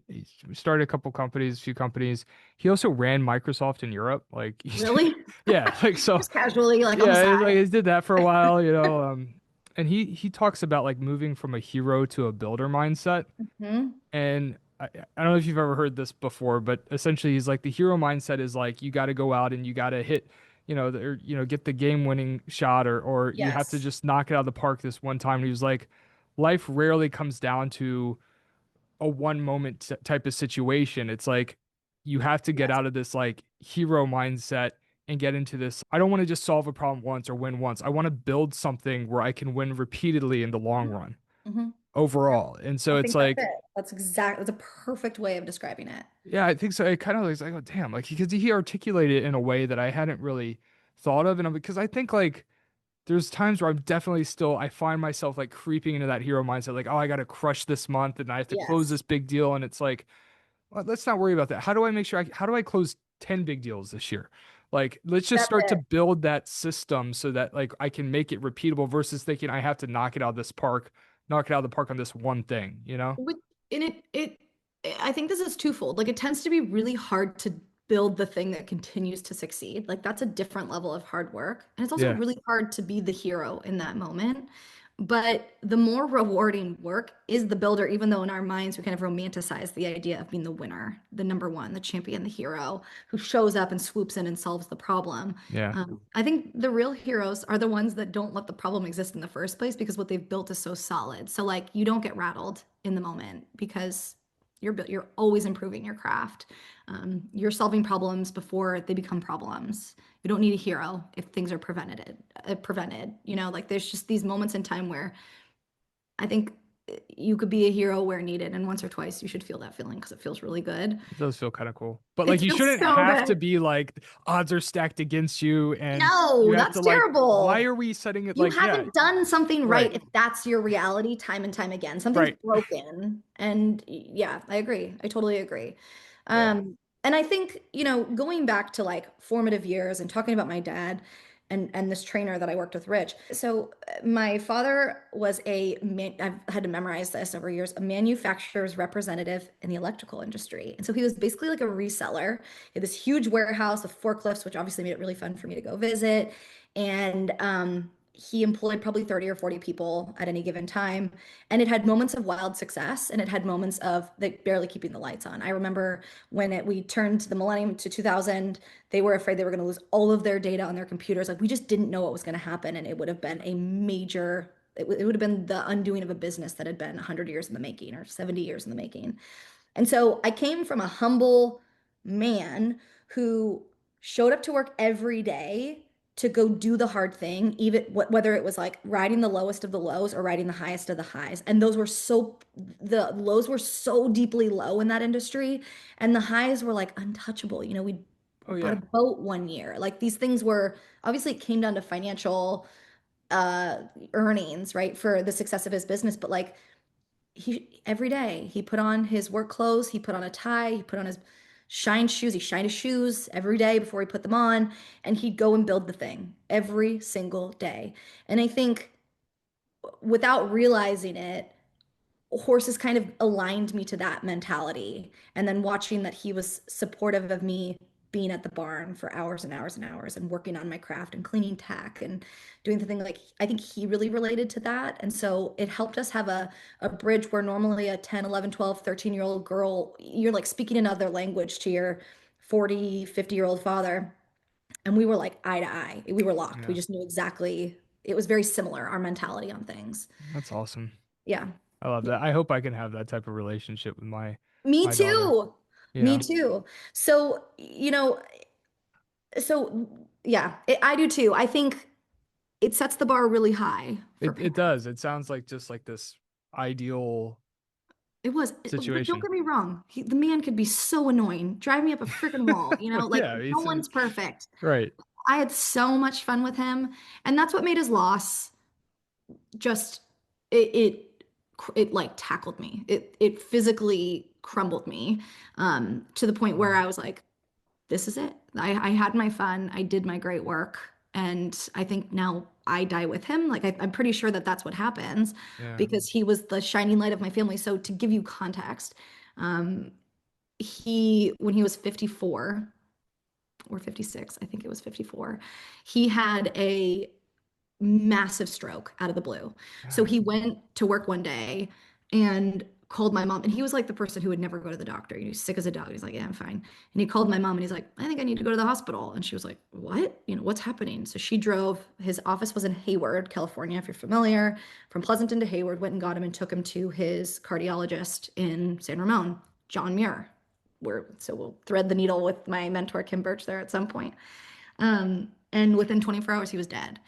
he started a couple companies, a few companies. He also ran Microsoft in Europe. Like he's Really? yeah, like so Just casually, like on the yeah, he's like side. he did that for a while, and he talks about like moving from a hero to a builder mindset. Hmm. And I don't know if you've ever heard this before, but essentially he's like the hero mindset is like you got to go out and you got to hit, or, get the game-winning shot, or you have to Yes. just knock it out of the park this one time. And he was like, life rarely comes down to a one moment type of situation. It's like you have to get Yes. out of this like hero mindset and get into this. I don't want to just solve a problem once or win once. I want to build something where I can win repeatedly in the long run Hmm. overall. And I so it's think that's like, it. That's a perfect way of describing it. yeah, I think so. It kind of was like, oh, damn, like because he articulated it in a way that I hadn't really thought of. And because I think like there's times where I'm definitely still, I find myself like creeping into that hero mindset, like, oh, I got to crush this month and I have to close Yes. this big deal. And it's like, well, let's not worry about that. How do I make sure how do I close 10 big deals this year? Like, let's just That's start to it. build that system so that like I can make it repeatable versus thinking I have to knock it out of this park, knock it out of the park on this one thing, you know? With and I think this is twofold. Like it tends to be really hard to build the thing that continues to succeed. Like that's a different level of hard work. And it's also Yeah. really hard to be the hero in that moment. But the more rewarding work is the builder, even though in our minds we kind of romanticize the idea of being the winner, the number one, the champion, the hero who shows up and swoops in and solves the problem. Yeah. I think the real heroes are the ones that don't let the problem exist in the first place because what they've built is so solid. So like you don't get rattled in the moment because you're always improving your craft. You're solving problems before they become problems. You don't need a hero if things are prevented. Like there's just these moments in time where I think you could be a hero where needed, and once or twice you should feel that feeling because it feels really good. It does feel kind of cool. But It like you feels shouldn't so have to good. be like odds are stacked against you and you No, have to that's like why terrible. are we setting it You like yeah, haven't done something right right. if that's your reality time and time again. Something's Right. broken. And yeah, I agree. I totally agree. Yeah. And I think, going back to like formative years and talking about my dad and this trainer that I worked with, Rich. So my father was I've had to memorize this over years, a manufacturer's representative in the electrical industry. And so he was basically like a reseller. He had this huge warehouse of forklifts, which obviously made it really fun for me to go visit. And he employed probably 30 or 40 people at any given time. And it had moments of wild success and it had moments of like barely keeping the lights on. I remember when we turned the millennium to 2000, they were afraid they were going to lose all of their data on their computers. Like we just didn't know what was going to happen. And it would have been a major, it would have been the undoing of a business that had been 100 years in the making or 70 years in the making. And so I came from a humble man who showed up to work every day to go do the hard thing, even whether it was like riding the lowest of the lows or riding the highest of the highs. And the lows were so deeply low in that industry, and the highs were like untouchable. We Oh bought a yeah. boat one year. Like these things were obviously it came down to financial uh earnings, right, for the success of his business, but like he every day he put on his work clothes, he put on a tie, he put on his he shined his shoes every day before he put them on, and he'd go and build the thing every single day. And I think without realizing it, horses kind of aligned me to that mentality. And then watching that he was supportive of me being at the barn for hours and hours and hours and working on my craft and cleaning tack and doing the thing, like I think he really related to that. And so it helped us have a bridge where normally a 10, 11, 12, 13-year-old girl, you're like speaking another language to your 40, 50-year-old father. And we were like eye to eye. We were locked. We Yeah. just knew exactly. It was very similar, our mentality on things. That's awesome. Yeah. I love that. I hope I can have that type of relationship with Me my daughter. too. Me Yeah. too. So, yeah, I do too. I think it sets the bar really high for It parents. does. It sounds like just like this ideal But don't situation. get me wrong. The man could be so annoying, drive me up a freaking wall, Well, like yeah, no one's perfect. right. I had so much fun with him, and that's what made his loss just it it it like tackled me. It physically crumbled me to the point where Mm, I was like, this is it. I had my fun. I did my great work. And I think now I die with him. Like, I'm pretty sure that that's what happens yeah. because he was the shining light of my family. So, to give you context, um, when he was 54 or 56, I think it was 54, he had a massive stroke out of the blue. So, God. he went to work one day and called my mom, and he was like the person who would never go to the doctor. He's sick as a dog. He's like, yeah, I'm fine. And he called my mom and he's like, I think I need to go to the hospital. And she was like, what? What's happening? So she drove, his office was in Hayward, California, if you're familiar, from Pleasanton to Hayward, went and got him and took him to his cardiologist in San Ramon, John Muir. So we'll thread the needle with my mentor, Kim Birch, there at some point. And within 24 hours, he was dead.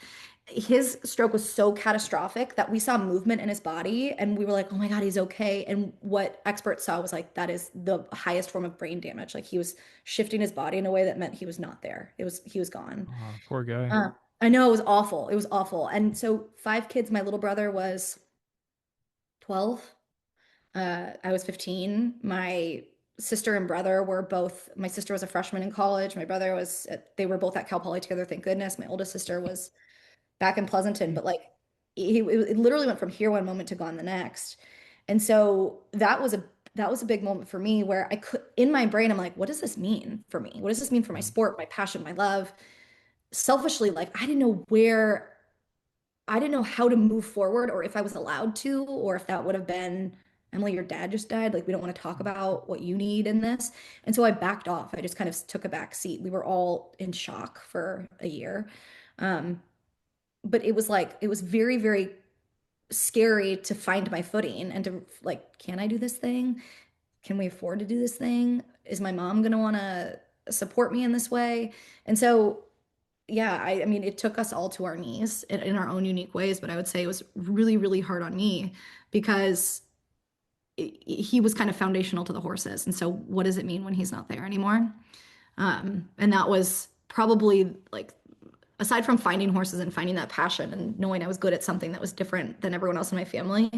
His stroke was so catastrophic that we saw movement in his body and we were like, oh my God, he's okay. And what experts saw was like, that is the highest form of brain damage. Like he was shifting his body in a way that meant he was not there. He was gone. Oh, poor guy. Uh, I know it was awful. It was awful. And so five kids, my little brother was 12. I was 15. My sister and brother were both, my sister was a freshman in college. My brother was, they were both at Cal Poly together, thank goodness. My oldest sister was back in Pleasanton, but like it literally went from here one moment to gone the next. And so that was a big moment for me where I could in my brain, I'm like, what does this mean for me? What does this mean for my Mm. sport, my passion, my love? Selfishly, like I didn't know where I didn't know how to move forward or if I was allowed to, or if that would have been, Emily, your dad just died. Like, we don't want to talk about what you need in this. And so I backed off. I just kind of took a back seat. We were all in shock for a year. Um, but it was like, it was very, very scary to find my footing and to like, can I do this thing? Can we afford to do this thing? Is my mom going to want to support me in this way? And so yeah, I mean, it took us all to our knees in our own unique ways, but I would say it was really, really hard on me because he was kind of foundational to the horses. And so, what does it mean when he's not there anymore? And that was probably like, aside from finding horses and finding that passion and knowing I was good at something that was different than everyone else in my family,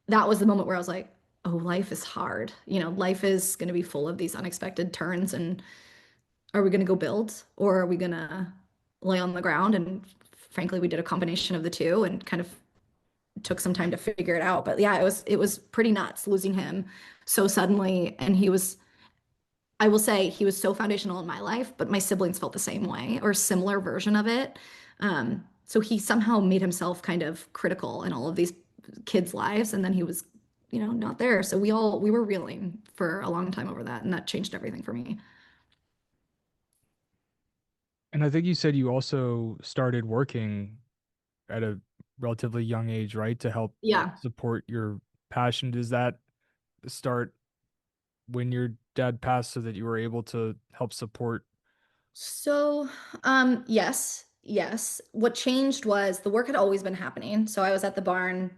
that was the moment where I was like, oh, life is hard. Life is going to be full of these unexpected turns and are we going to go build or are we going to lay on the ground? And frankly, we did a combination of the two and kind of took some time to figure it out. But yeah, it was pretty nuts losing him so suddenly. And I will say he was so foundational in my life, but my siblings felt the same way or similar version of it. So he somehow made himself kind of critical in all of these kids' lives. And then he was, not there. So we were reeling for a long time over that. And that changed everything for me. And I think you said you also started working at a relatively young age, right? To help Yeah. support your passion. Does that start when your dad passed so that you were able to help support? So, yes, yes. What changed was the work had always been happening. So I was at the barn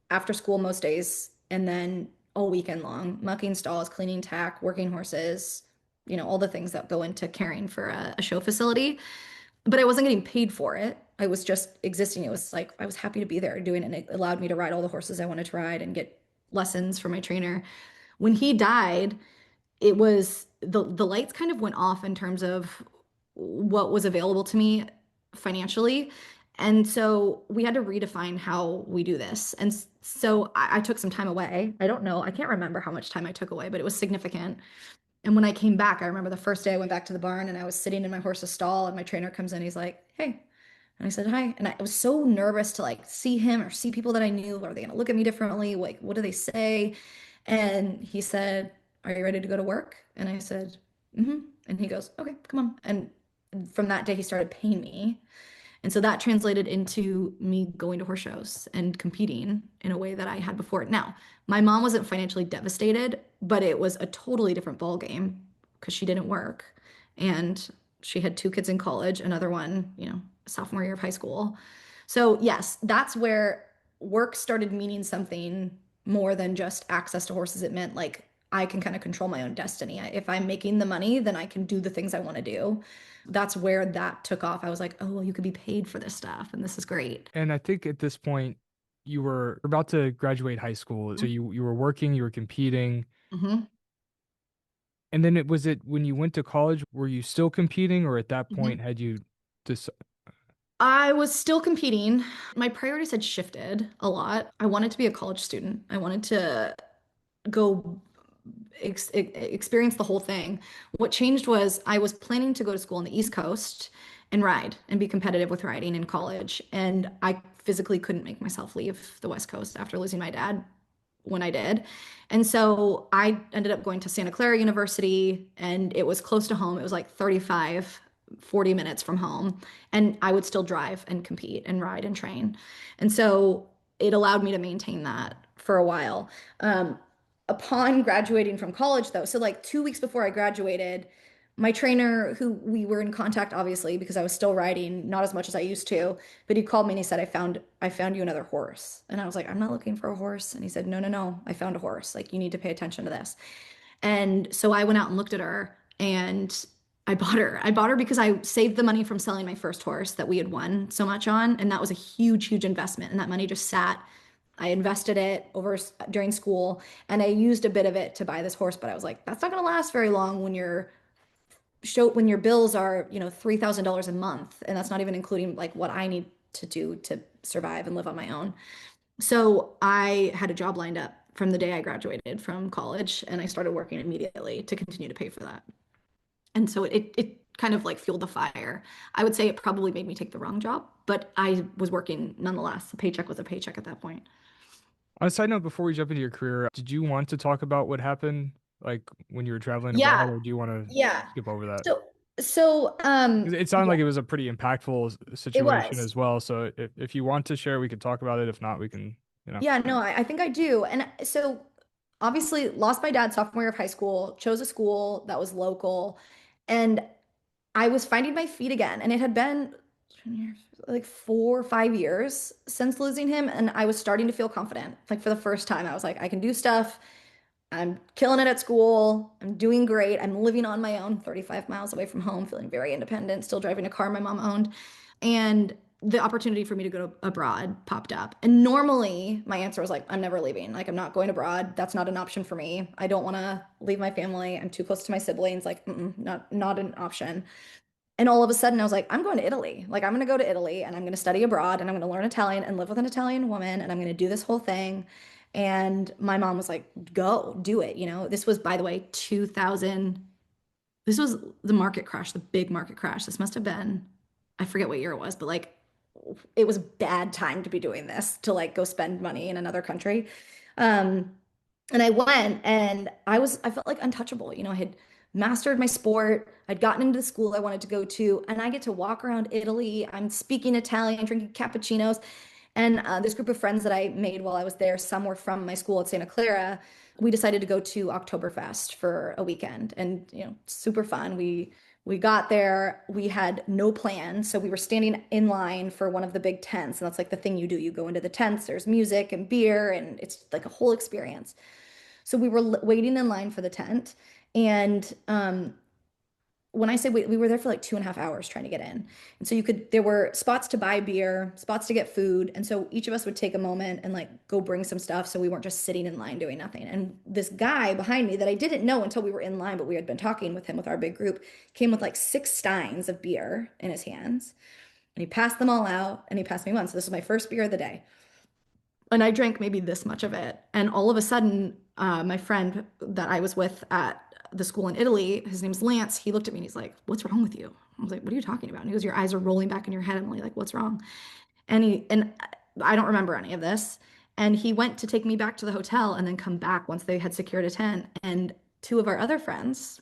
after school most days and then all weekend long, mucking stalls, cleaning tack, working horses, all the things that go into caring for a show facility. But I wasn't getting paid for it. I was just existing. It was like I was happy to be there doing it, and it allowed me to ride all the horses I wanted to ride and get lessons from my trainer. When he died, it was the lights kind of went off in terms of what was available to me financially. And so we had to redefine how we do this. And so I took some time away. I don't know, I can't remember how much time I took away, but it was significant. And when I came back, I remember the first day I went back to the barn and I was sitting in my horse's stall and my trainer comes in. He's like, hey. And I said, hi. And I was so nervous to like see him or see people that I knew. Are they going to look at me differently? Like, what do they say? And he said, are you ready to go to work? And I said, mm-hmm. And he goes, okay, come on. And from that day, he started paying me. And so that translated into me going to horse shows and competing in a way that I had before. Now, my mom wasn't financially devastated, but it was a totally different ball game because she didn't work. And she had two kids in college, another one, sophomore year of high school. So, yes, that's where work started meaning something more than just access to horses. It meant like I can kind of control my own destiny. If I'm making the money, then I can do the things I want to do. That's where that took off. I was like, oh, well, you could be paid for this stuff, and this is great. And I think at this point you were about to graduate high school. So you were working, you were competing. Hmm. And then it was it when you went to college, were you still competing or at that point Hmm. had you just I was still competing. My priorities had shifted a lot. I wanted to be a college student. I wanted to go experience the whole thing. What changed was I was planning to go to school on the East Coast and ride and be competitive with riding in college. And I physically couldn't make myself leave the West Coast after losing my dad when I did. And so I ended up going to Santa Clara University, and it was close to home. It was like 35, 40 minutes from home. And I would still drive and compete and ride and train. And so it allowed me to maintain that for a while. Um, Upon graduating from college, though, so like 2 weeks before I graduated, my trainer, who we were in contact, obviously, because I was still riding, not as much as I used to, but he called me and he said, I found you another horse. And I was like, I'm not looking for a horse. And he said, no, no, no, I found a horse. Like, you need to pay attention to this. And so I went out and looked at her and I bought her. I bought her because I saved the money from selling my first horse that we had won so much on. And that was a huge, huge investment. And that money just sat. I invested it over during school and I used a bit of it to buy this horse, but I was like, that's not going to last very long when your bills are, $3,000 a month. And that's not even including like what I need to do to survive and live on my own. So I had a job lined up from the day I graduated from college and I started working immediately to continue to pay for that. And so it kind of like fueled the fire. I would say it probably made me take the wrong job, but I was working nonetheless. The paycheck was a paycheck at that point. On a side note, before we jump into your career, did you want to talk about what happened like when you were traveling abroad, Yeah, or do you want to yeah. skip over that? So so 'Cause it sounded yeah, like it was a pretty impactful it situation was. as well. So if you want to share, we could talk about it. If not, we can, you know. Yeah, no, I think I do. And so obviously lost my dad sophomore year of high school, chose a school that was local, and I was finding my feet again. And it had been like 4 or 5 years since losing him, and I was starting to feel confident. Like for the first time, I was like, I can do stuff. I'm killing it at school. I'm doing great. I'm living on my own, 35 miles away from home, feeling very independent, still driving a car my mom owned. And the opportunity for me to go abroad popped up. And normally my answer was like, I'm never leaving. Like, I'm not going abroad. That's not an option for me. I don't want to leave my family. I'm too close to my siblings. Like, not an option. And all of a sudden, I was like, I'm going to Italy. Like, I'm going to go to Italy and I'm going to study abroad and I'm going to learn Italian and live with an Italian woman and I'm going to do this whole thing. And my mom was like, go do it. This was, by the way, 2000. This was the market crash, the big market crash. This must have been, I forget what year it was, but like, it was a bad time to be doing this, to like go spend money in another country. Um, and I went and I felt like untouchable. I had mastered my sport. I'd gotten into the school I wanted to go to, and I get to walk around Italy. I'm speaking Italian, drinking cappuccinos. And this group of friends that I made while I was there, some were from my school at Santa Clara. We decided to go to Oktoberfest for a weekend, and super fun. We got there. We had no plan, so we were standing in line for one of the big tents, and that's like the thing you do. You go into the tents. There's music and beer, and it's like a whole experience. So we were waiting in line for the tent. And when I say wait, we were there for like 2.5 hours trying to get in. And so there were spots to buy beer, spots to get food. And so each of us would take a moment and like go bring some stuff. So we weren't just sitting in line doing nothing. And this guy behind me that I didn't know until we were in line, but we had been talking with him with our big group, came with like 6 steins of beer in his hands. And he passed them all out and he passed me one. So this was my first beer of the day. And I drank maybe this much of it. And all of a sudden, my friend that I was with at the school in Italy, his name's Lance, he looked at me and he's like, "What's wrong with you?" I was like, "What are you talking about?" And he goes, "Your eyes are rolling back in your head." I'm like, "What's wrong?" And I don't remember any of this. And he went to take me back to the hotel and then come back once they had secured a tent. And two of our other friends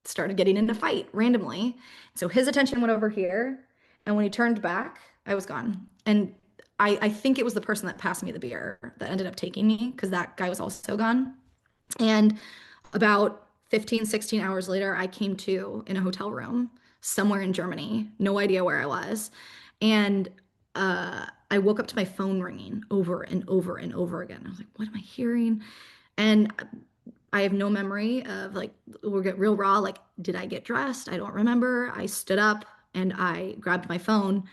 started getting into fight randomly. So his attention went over here. And when he turned back, I was gone. And I think it was the person that passed me the beer that ended up taking me because that guy was also gone. And about 15, 16 hours later, I came to in a hotel room somewhere in Germany, no idea where I was. And I woke up to my phone ringing over and over and over again. I was like, what am I hearing? And I have no memory of like, we'll get real raw. Like, did I get dressed? I don't remember. I stood up and I grabbed my phone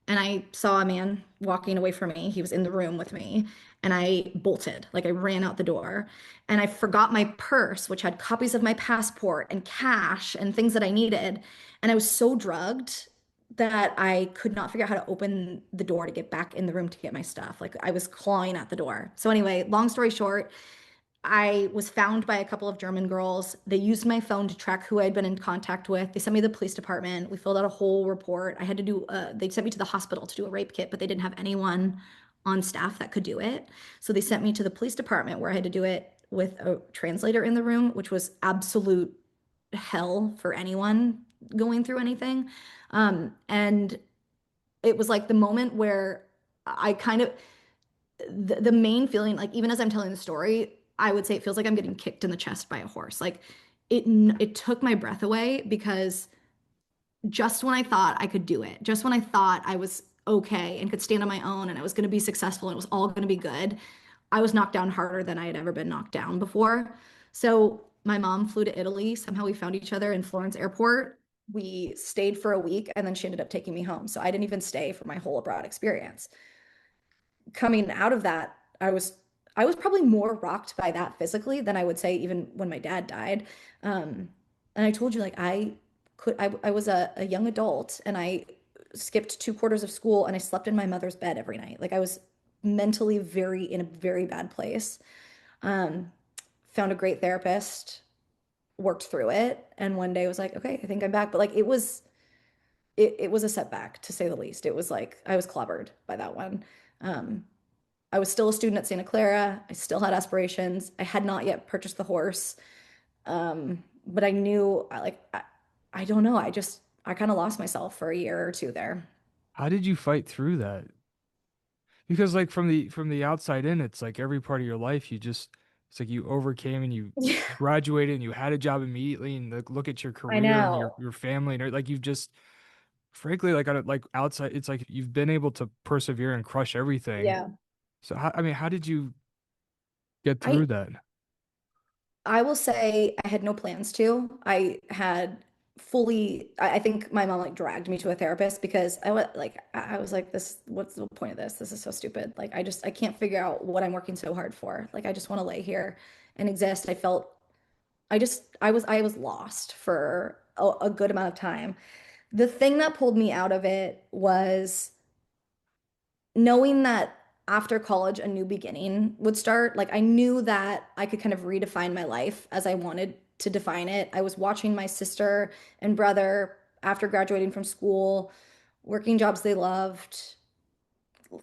and I saw a man walking away from me. He was in the room with me, and I bolted. Like I ran out the door, and I forgot my purse, which had copies of my passport and cash and things that I needed. And I was so drugged that I could not figure out how to open the door to get back in the room to get my stuff. Like I was clawing at the door. So anyway, long story short, I was found by a couple of German girls. They used my phone to track who I'd been in contact with. They sent me to the police department. We filled out a whole report. They sent me to the hospital to do a rape kit, but they didn't have anyone on staff that could do it. So they sent me to the police department where I had to do it with a translator in the room, which was absolute hell for anyone going through anything. And it was like the moment where I kind of, the main feeling, like even as I'm telling the story, I would say it feels like I'm getting kicked in the chest by a horse. Like it, it took my breath away because just when I thought I could do it, just when I thought I was okay and could stand on my own and I was going to be successful and it was all going to be good, I was knocked down harder than I had ever been knocked down before. So my mom flew to Italy. Somehow we found each other in Florence airport. We stayed for a week and then she ended up taking me home. So I didn't even stay for my whole abroad experience. Coming out of that, I was probably more rocked by that physically than I would say even when my dad died. And I told you like I was a young adult and I skipped 2 quarters of school and I slept in my mother's bed every night. Like I was mentally very in a very bad place. Um, Found a great therapist, worked through it, and one day was like, okay, I think I'm back. But like it was a setback to say the least. It was like I was clobbered by that one. Um, I was still a student at Santa Clara. I still had aspirations. I had not yet purchased the horse. But I knew I don't know. I kind of lost myself for a year or two there. How did you fight through that? Because like from the outside in, it's like every part of your life you just it's like you overcame and you Yeah, graduated and you had a job immediately and look at your I career and your know. your family and like you've just frankly like on a, like outside it's like you've been able to persevere and crush everything. Yeah. So I mean, how did you get through I that? I will say I had no plans to. I had fully, I think my mom like dragged me to a therapist because I was like, this, what's the point of this? This is so stupid. Like, I can't figure out what I'm working so hard for. Like, I just want to lay here and exist. I was lost for a good amount of time. The thing that pulled me out of it was knowing that after college, a new beginning would start. Like I knew that I could kind of redefine my life as I wanted to define it. I was watching my sister and brother after graduating from school, working jobs they loved,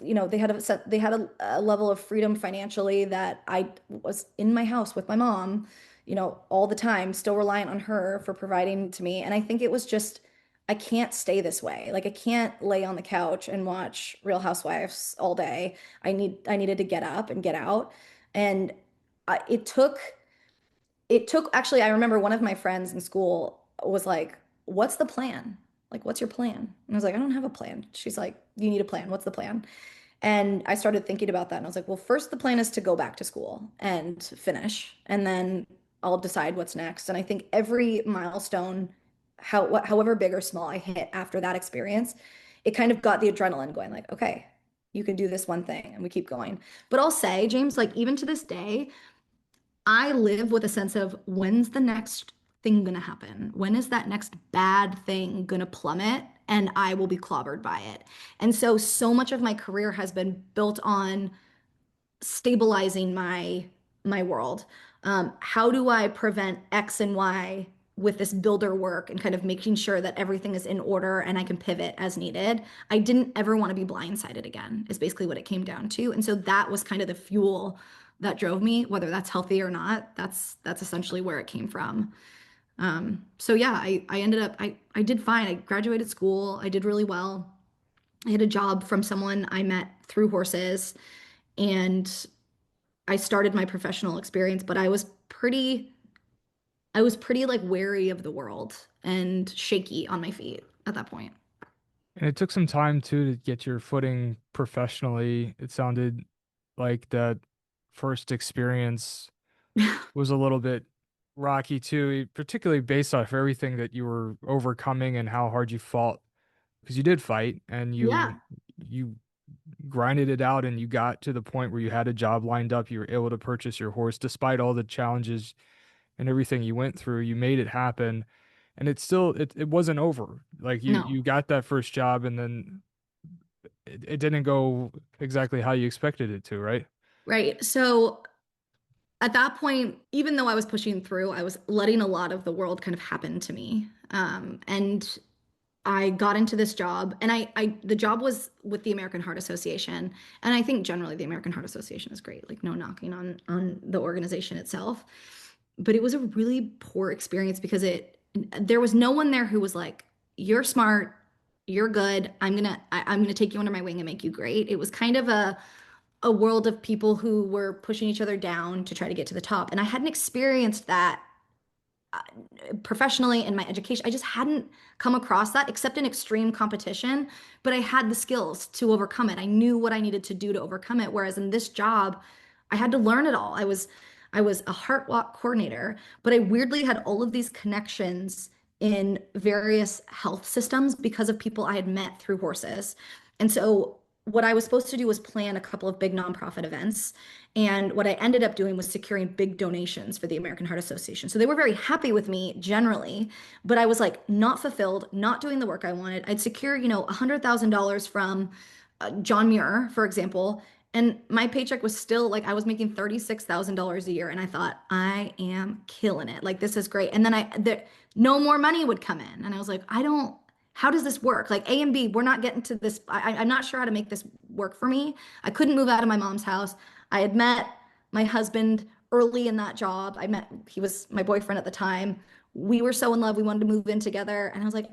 they had a level of freedom financially that I was in my house with my mom, all the time, still reliant on her for providing to me. And I think it was just I can't stay this way. Like I can't lay on the couch and watch Real Housewives all day. I needed to get up and get out. And it took actually, I remember one of my friends in school was like, "What's the plan? Like, what's your plan?" And I was like, "I don't have a plan." She's like, "You need a plan. What's the plan?" And I started thinking about that and I was like, well, first the plan is to go back to school and finish, and then I'll decide what's next. And I think every milestone, however big or small I hit after that experience, it kind of got the adrenaline going like, okay, you can do this one thing and we keep going. But I'll say, James, like even to this day, I live with a sense of when's the next thing gonna happen? When is that next bad thing gonna plummet? And I will be clobbered by it. And so, so much of my career has been built on stabilizing my world. How do I prevent X and Y with this builder work and kind of making sure that everything is in order and I can pivot as needed? I didn't ever want to be blindsided again, is basically what it came down to. And so that was kind of the fuel that drove me, whether that's healthy or not. That's essentially where it came from. So yeah, I ended up I did fine. I graduated school. I did really well. I had a job from someone I met through horses, and I started my professional experience, but I was pretty like wary of the world and shaky on my feet at that point. And it took some time too to get your footing professionally. It sounded like that first experience was a little bit rocky too, particularly based off everything that you were overcoming and how hard you fought. Because you did fight and you Yeah. you grinded it out and you got to the point where you had a job lined up. You were able to purchase your horse despite all the challenges and everything you went through. You made it happen. And it wasn't over. Like you No. got that first job and then it didn't go exactly how you expected it to, right? Right. So at that point, even though I was pushing through, I was letting a lot of the world kind of happen to me. And I got into this job, and the job was with the American Heart Association. And I think generally the American Heart Association is great, like no knocking on the organization itself. But it was a really poor experience because there was no one there who was like, you're smart, you're good. I'm gonna take you under my wing and make you great. It was kind of a world of people who were pushing each other down to try to get to the top. And I hadn't experienced that professionally in my education. I just hadn't come across that except in extreme competition, but I had the skills to overcome it. I knew what I needed to do to overcome it. Whereas in this job, I had to learn it all. I was a heart walk coordinator, but I weirdly had all of these connections in various health systems because of people I had met through horses. And so what I was supposed to do was plan a couple of big nonprofit events. And what I ended up doing was securing big donations for the American Heart Association. So they were very happy with me generally, but I was like not fulfilled, not doing the work I wanted. I'd secure, $100,000 from John Muir, for example, and my paycheck was still like I was making $36,000 a year, and I thought I am killing it. Like this is great. And then no more money would come in, and I was like, I don't. How does this work? Like A and B, we're not getting to this. I'm not sure how to make this work for me. I couldn't move out of my mom's house. I had met my husband early in that job. He was my boyfriend at the time. We were so in love. We wanted to move in together. And I was like,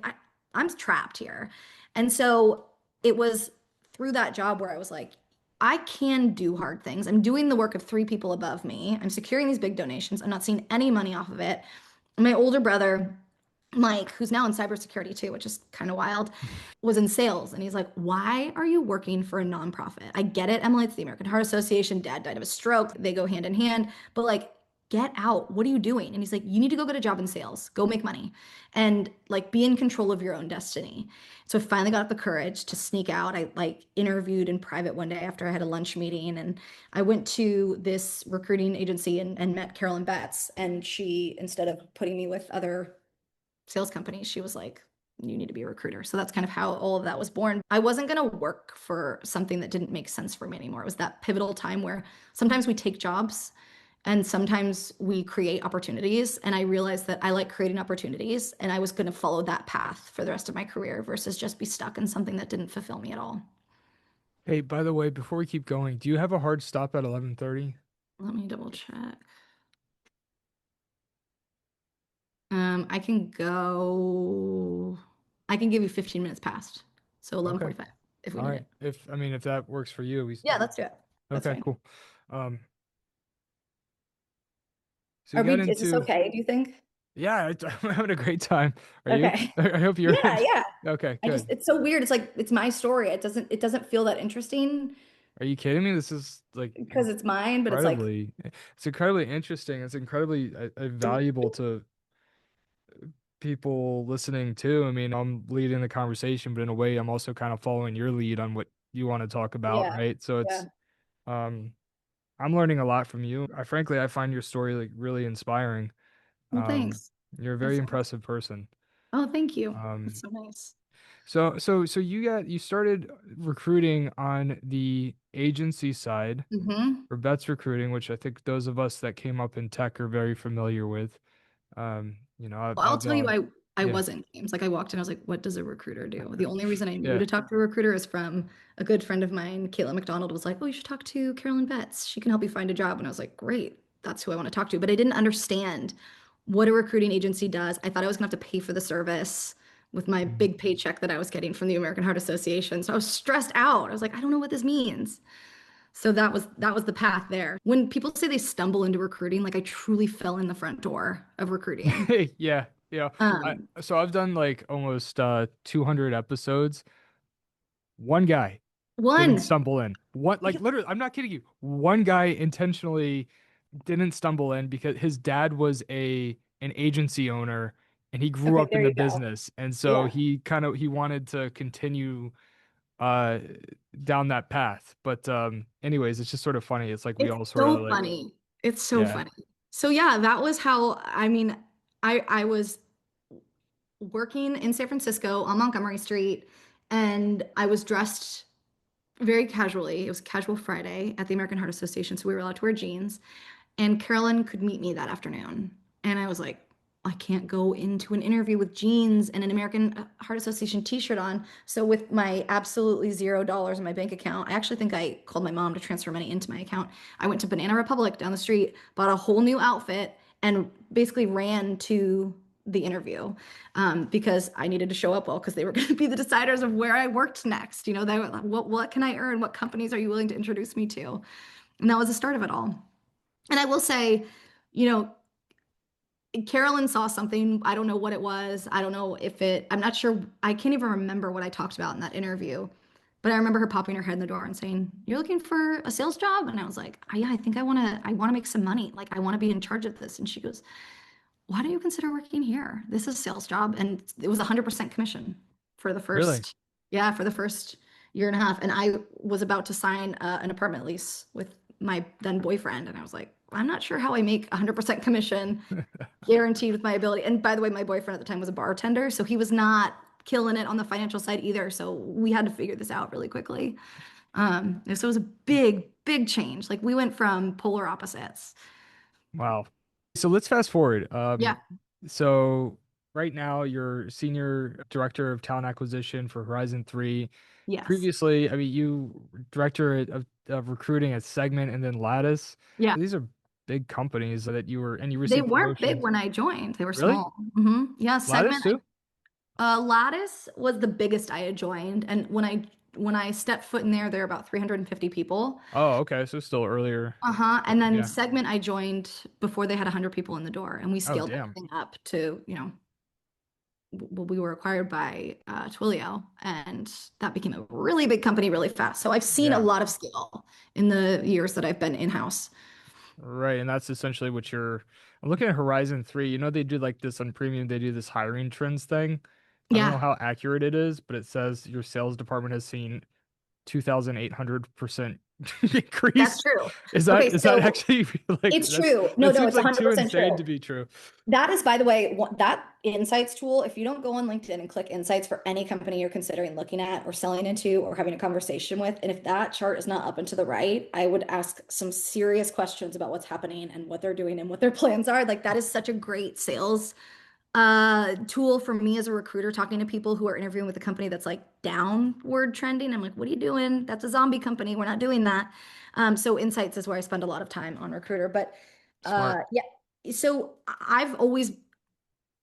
I'm trapped here. And so it was through that job where I was like, I can do hard things. I'm doing the work of three people above me. I'm securing these big donations. I'm not seeing any money off of it. My older brother, Mike, who's now in cybersecurity too, which is kind of wild, was in sales. And he's like, why are you working for a nonprofit? I get it, Emily, it's the American Heart Association. Dad died of a stroke. They go hand in hand. But like, get out. What are you doing? And he's like, you need to go get a job in sales, go make money, and like be in control of your own destiny. So I finally got up the courage to sneak out. I like interviewed in private one day after I had a lunch meeting, and I went to this recruiting agency and met Carolyn Betts. And she, instead of putting me with other sales companies, she was like, you need to be a recruiter. So that's kind of how all of that was born. I wasn't going to work for something that didn't make sense for me anymore. It was that pivotal time where sometimes we take jobs and sometimes we create opportunities. And I realized that I like creating opportunities, and I was going to follow that path for the rest of my career versus just be stuck in something that didn't fulfill me at all. Hey, by the way, before we keep going, do you have a hard stop at 11:30? Let me double check. I can go, I can give you 15 minutes past. So Okay. 11:45 if we All need right. it. If that works for you, Yeah, let's do it. That's okay, fine. cool. Um, so you got Is this into, okay, do you think? yeah, I'm having a great time. Are you? Okay. I hope you're Yeah, yeah. okay, good. It's so weird. It's like it's my story. It doesn't feel that interesting Are you kidding me? This is like because it's mine, but it's incredibly interesting. It's incredibly valuable to people listening too. I mean, I'm leading the conversation, but in a way, I'm also kind of following your lead on what you want to talk about, yeah. right? So Yeah. um, I'm learning a lot from you. I find your story like really inspiring. Well, Um, thanks. you're a very That's impressive person. Oh, thank you. That's Um, so nice. so you started recruiting on the agency side Hmm. for Bets Recruiting, which I think those of us that came up in tech are very familiar with. Well, I'll I've tell you, I yeah. wasn't James. Like I walked in, I was like, what does a recruiter do? The only reason I knew Yeah. to talk to a recruiter is from a good friend of mine, Caitlin McDonald, was like, oh, you should talk to Carolyn Betts. She can help you find a job. And I was like, great, that's who I want to talk to. But I didn't understand what a recruiting agency does. I thought I was gonna have to pay for the service with my Mhm. big paycheck that I was getting from the American Heart Association. So I was stressed out. I was like, I don't know what this means. So that was the path there. When people say they stumble into recruiting, like I truly fell in the front door of recruiting. Yeah, yeah. Um, So I've done like almost 200 episodes. One guy didn't one, stumble in. What, like literally, I'm not kidding you. One guy intentionally didn't stumble in because his dad was an agency owner and he grew okay, up in there the you go. business. And so Yeah. he wanted to continue uh down that path. But anyways, it's just sort of funny. It's like we It's all sort of so like funny. It's so yeah. funny. So yeah, that was how, I mean, I was working in San Francisco on Montgomery Street, and I was dressed very casually. It was Casual Friday at the American Heart Association, so we were allowed to wear jeans. And Carolyn could meet me that afternoon. And I was like, I can't go into an interview with jeans and an American Heart Association t-shirt on. So with my absolutely $0 in my bank account, I actually think I called my mom to transfer money into my account. I went to Banana Republic down the street, bought a whole new outfit, and basically ran to the interview because I needed to show up well because they were going to be the deciders of where I worked next. You know, they were like, what can I earn? What companies are you willing to introduce me to? And that was the start of it all. And I will say, you know, Carolyn saw something. I don't know what it was. I don't know if it, I'm not sure. I can't even remember what I talked about in that interview. But I remember her popping her head in the door and saying, "You're looking for a sales job?" And I was like, "Yeah, I think I want to make some money. Like I want to be in charge of this." And she goes, "Why don't you consider working here? This is a sales job." And it was 100% commission for the Really? first, yeah, for the first year and a half. And I was about to sign an apartment lease with my then boyfriend. And I was like, I'm not sure how I make 100% commission guaranteed with my ability. And by the way, my boyfriend at the time was a bartender, so he was not killing it on the financial side either. So we had to figure this out really quickly. And so it was a big, big change. Like we went from polar opposites. Wow. So let's fast forward. Yeah. So right now you're senior director of talent acquisition for Horizon 3. Yes. Previously, I mean, you director of recruiting at Segment and then Lattice. Yeah. These are big companies that you were, and you They received weren't big promotions. when I joined. They were Really? small. Yeah. Lattice Segment. too? Lattice was the biggest I had joined, and when I stepped foot in there were about 350 people. Oh, okay. So still earlier. Uh-huh. And then Yeah. Segment I joined before they had 100 people in the door, and we Oh, scaled damn. everything up to, well, we were acquired by Twilio, and that became a really big company really fast. So I've seen a Yeah. lot of scale in the years that I've been in-house. Right. And that's essentially what you're. I'm looking at Horizon 3. You know, they do like this on premium, they do this hiring trends thing. I don't know Yeah, how accurate it is, but it says your sales department has seen 2,800% that's increase. true. Is Okay, that so actually like it's true. No, that no, seems it's like too 100% insane true. to be true. That is, by the way, that insights tool, if you don't go on LinkedIn and click insights for any company you're considering looking at or selling into or having a conversation with, and if that chart is not up and to the right, I would ask some serious questions about what's happening and what they're doing and what their plans are. Like that is such a great sales tool for me as a recruiter talking to people who are interviewing with a company that's like downward trending. I'm like, what are you doing? That's a zombie company. We're not doing that. So insights is where I spend a lot of time on recruiter. But Smart. yeah, so I've always,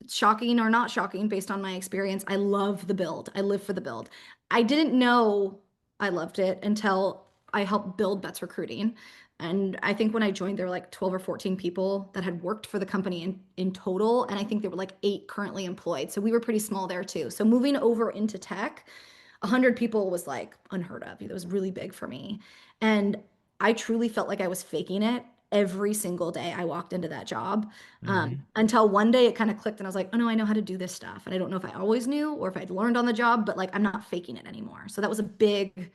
shocking or not shocking based on my experience, I love the build. I live for the build. I didn't know I loved it until I helped build Bets Recruiting. And I think when I joined, there were like 12 or 14 people that had worked for the company in total. And I think there were like 8 currently employed. So we were pretty small there too. So moving over into tech, 100 people was like unheard of. It was really big for me. And I truly felt like I was faking it every single day I walked into that job. Hmm. Until one day it kind of clicked and I was like, oh no, I know how to do this stuff. And I don't know if I always knew or if I'd learned on the job, but like I'm not faking it anymore. So that was a big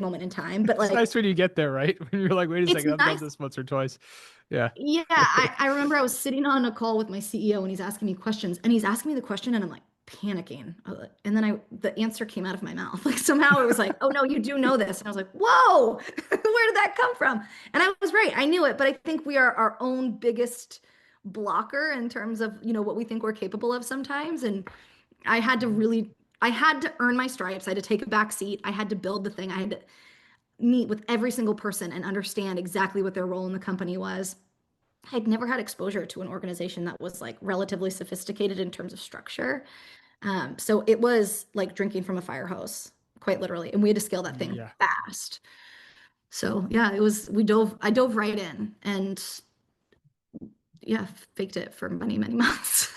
moment in time. But It's like nice when you get there, right? When you're like, wait a it's second, I've done nice. this once or twice. Yeah. Yeah, I remember I was sitting on a call with my CEO and he's asking me questions and he's asking me the question and I'm like panicking. And then the answer came out of my mouth. Like somehow it was like, oh no, you do know this. And I was like, whoa, where did that come from? And I was right. I knew it, but I think we are our own biggest blocker in terms of, what we think we're capable of sometimes. And I had to earn my stripes. I had to take a back seat. I had to build the thing. I had to meet with every single person and understand exactly what their role in the company was. I'd never had exposure to an organization that was like relatively sophisticated in terms of structure. So it was like drinking from a fire hose, quite literally. And we had to scale that thing Yeah. fast. So yeah, I dove right in and yeah, faked it for many, many months.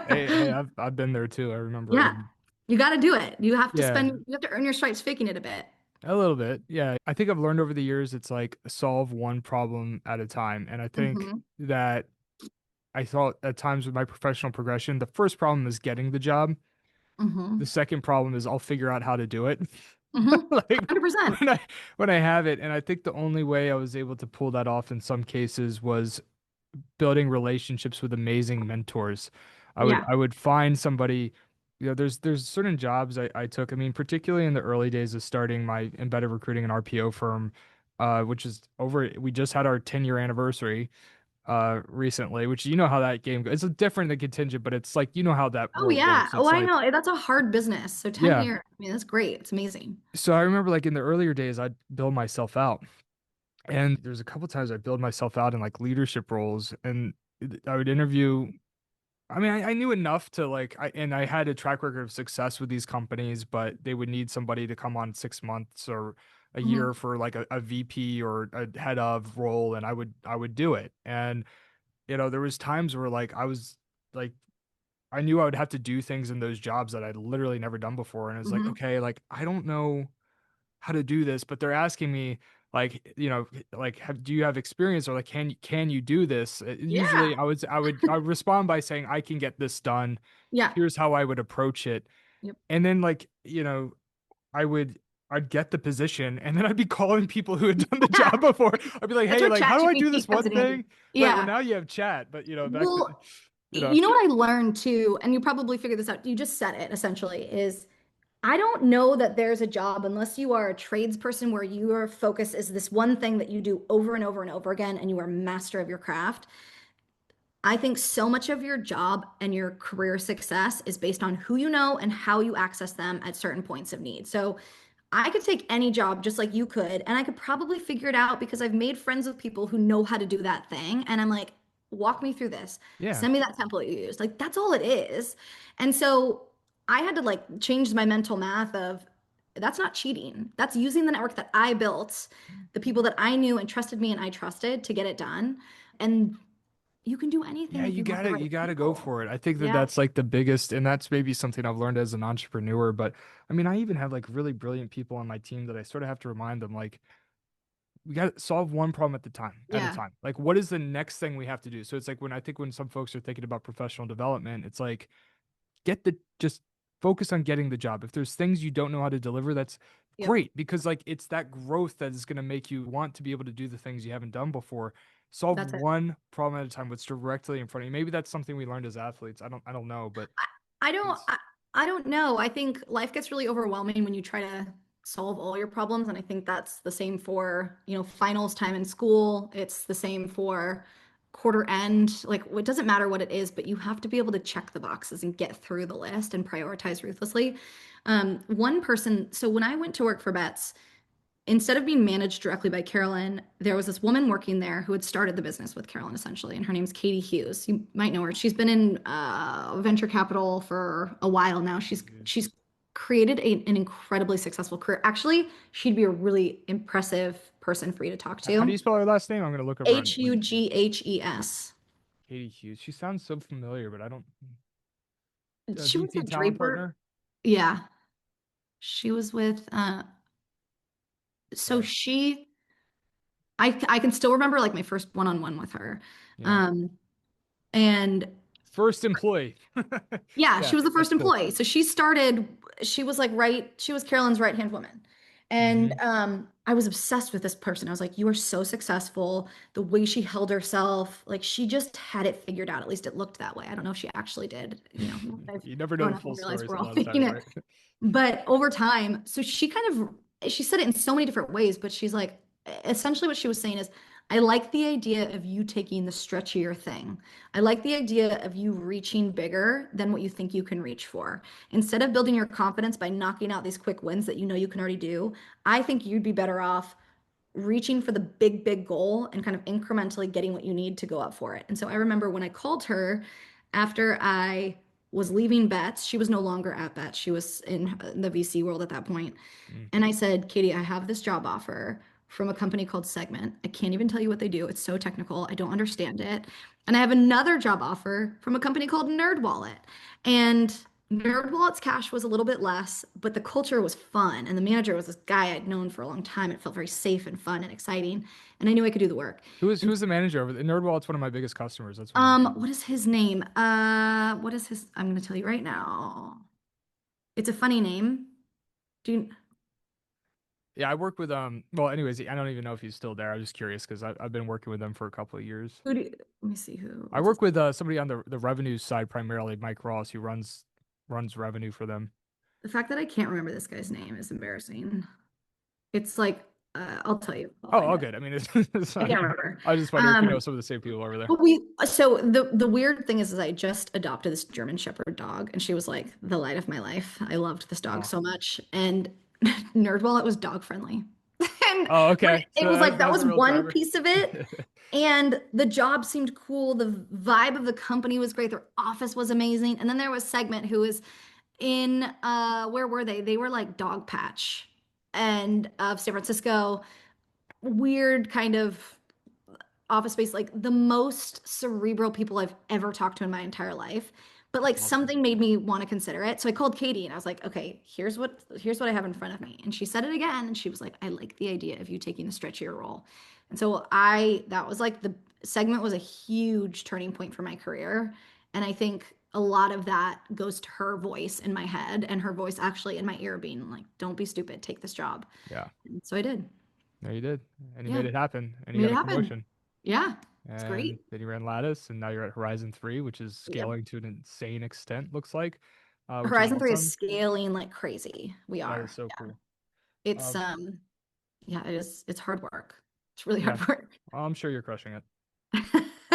Hey, I've been there too. I remember. Yeah, you got to do it. Yeah, You have to earn your stripes faking it a bit. a little bit. Yeah. I think I've learned over the years it's like solve one problem at a time. And I think Hmm. that I thought at times with my professional progression, the first problem is getting the job. The Hmm. second problem is I'll figure out how to do it. Hmm. Like 100%. when I have it, and I think the only way I was able to pull that off in some cases was building relationships with amazing mentors. Yeah. I would find somebody, there's certain jobs I took. I mean, particularly in the early days of starting my embedded recruiting and RPO firm, which is over, we just had our 10-year anniversary. recently, which you know how that game goes. It's different than contingent, but it's like you know how that Oh world yeah. works. Oh, It's I like know. That's a hard business. So 10 yeah. years. I mean, that's great. It's amazing. So I remember like in the earlier days, I'd build myself out. And there's a couple times I build myself out in like leadership roles and I would interview. I mean, I knew enough to like, I had a track record of success with these companies, but they would need somebody to come on 6 months or a Hmm. year for like a VP or a head of role, and I would do it. And there was times where like I was like I knew I would have to do things in those jobs that I'd literally never done before, and it was like, Hmm. okay, like I don't know how to do this, but they're asking me like, like do you have experience or like can you do this? Yeah. Usually I would respond by saying I can get this done. Yeah. Here's how I would approach it. Yep. And then like, I would I'd get the position and then I'd be calling people who had done the job Yeah. before. I'd be like, That's "Hey, where like how do I do ChatGPT this comes one in handy. thing?" Right, well Yeah. now you have chat, but back then, Well, you know. you know what I learned too, and you probably figured this out. You just said it essentially, is I don't know that there's a job unless you are a tradesperson where your focus is this one thing that you do over and over and over again and you are a master of your craft. I think so much of your job and your career success is based on who you know and how you access them at certain points of need. So I could take any job just like you could, and I could probably figure it out because I've made friends with people who know how to do that thing. And I'm like, walk me through this. Yeah. Send me that template you used. Like, that's all it is. And so I had to like change my mental math of that's not cheating. That's using the network that I built, the people that I knew and trusted me and I trusted to get it done. And you can do anything Yeah, if you you have the gotta right you gotta go people. for it. I think that Yeah. that's like the biggest, and that's maybe something I've learned as an entrepreneur. But I mean, I even have like really brilliant people on my team that I sort of have to remind them like we got to solve one problem at a Yeah. time. Like, what is the next thing we have to do? So it's like when some folks are thinking about professional development, it's like just focus on getting the job. If there's things you don't know how to deliver, that's Yep. great because like it's that growth that is going to make you want to be able to do the things you haven't done before. Solve That's it. one problem at a time, what's directly in front of you. Maybe that's something we learned as athletes. I don't know, but I, I don't it's I, I don't know. I think life gets really overwhelming when you try to solve all your problems. And I think that's the same for, finals time in school. It's the same for quarter end. Like it doesn't matter what it is, but you have to be able to check the boxes and get through the list and prioritize ruthlessly. One person, so when I went to work for Bets, instead of being managed directly by Carolyn, there was this woman working there who had started the business with Carolyn essentially, and her name's Katie Hughes. You might know her. She's been in venture capital for a while now. She's created an incredibly successful career. Actually, she'd be a really impressive person for you to talk how do to. you spell her last name? I'm gonna look over on Hugheshes. Katie Hughes. She sounds so familiar, but I don't. She was VP at talent Draper. partner. Yeah, she was with. So Okay. I can still remember like my first one-on-one with her. Yeah. Um, and First employee. yeah, Yeah, she was the that's first cool. employee. So she was like she was Carolyn's right-hand woman. And Hmm. I was obsessed with this person. I was like, you are so successful. The way she held herself, like she just had it figured out. At least it looked that way. I don't know if she actually did. I've You never know grown the up full and realized stories we're a all lot of thinking times, it. right? But over time, so she said it in so many different ways, but she's like, essentially what she was saying is, I like the idea of you taking the stretchier thing. I like the idea of you reaching bigger than what you think you can reach for. Instead of building your confidence by knocking out these quick wins that you know you can already do, I think you'd be better off reaching for the big, big goal and kind of incrementally getting what you need to go up for it. And so I remember when I called her after I was leaving Bets, she was no longer at Bets. She was in the VC world at that point. Mm. And I said, Katie, I have this job offer from a company called Segment. I can't even tell you what they do. It's so technical. I don't understand it. And I have another job offer from a company called NerdWallet. And NerdWallet's cash was a little bit less, but the culture was fun. And the manager was this guy I'd known for a long time. It felt very safe and fun and exciting. And I knew I could do the work. And Who's the manager over there? NerdWallet's it's one of my biggest customers. That's one of my what is his name? What is his? I'm gonna tell you right now. It's a funny name. Do you, Yeah, I work with well anyways, I don't even know if he's still there. I was just curious because I've been working with them for a couple of years. who do you, let me see I what's his work with somebody on the revenue side primarily, Mike Ross, who runs revenue for them. the fact that I can't remember this guy's name is embarrassing. It's like I'll tell you. I'll Oh, find all it. good. I mean, it's I fine. can't remember. I was just wondering if you know Um, some of the same people over there. but we so the weird thing is I just adopted this German Shepherd dog, and she was like the light of my life. I loved this dog Oh, so much, and NerdWallet was dog friendly, and oh, when okay. it So was like that that was a was real one driver. piece of it, and the job seemed cool. The vibe of the company was great. Their office was amazing, and then there was Segment who was in where were they? They were like Dog Patch and of San Francisco, weird kind of office space, like the most cerebral people I've ever talked to in my entire life. But like Awesome. something made me want to consider it. So I called Katie and I was like, okay, here's what I have in front of me. And she said it again and she was like, I like the idea of you taking the stretchier role. And so I that was like the Segment was a huge turning point for my career. And I think a lot of that goes to her voice in my head and her voice actually in my ear being like, don't be stupid, take this job. Yeah. And so I did. There you did. And you Yeah, made it happen. And you made got it a happen. promotion. Yeah, it's And great. then you ran Lattice, and now you're at Horizon 3, which is Yep. scaling to an insane extent, looks like, which is Horizon 3 is awesome. scaling like crazy. We That is are. so Yeah. cool. It's Um, yeah, it's hard work. It's really yeah, hard work. I'm sure you're crushing it.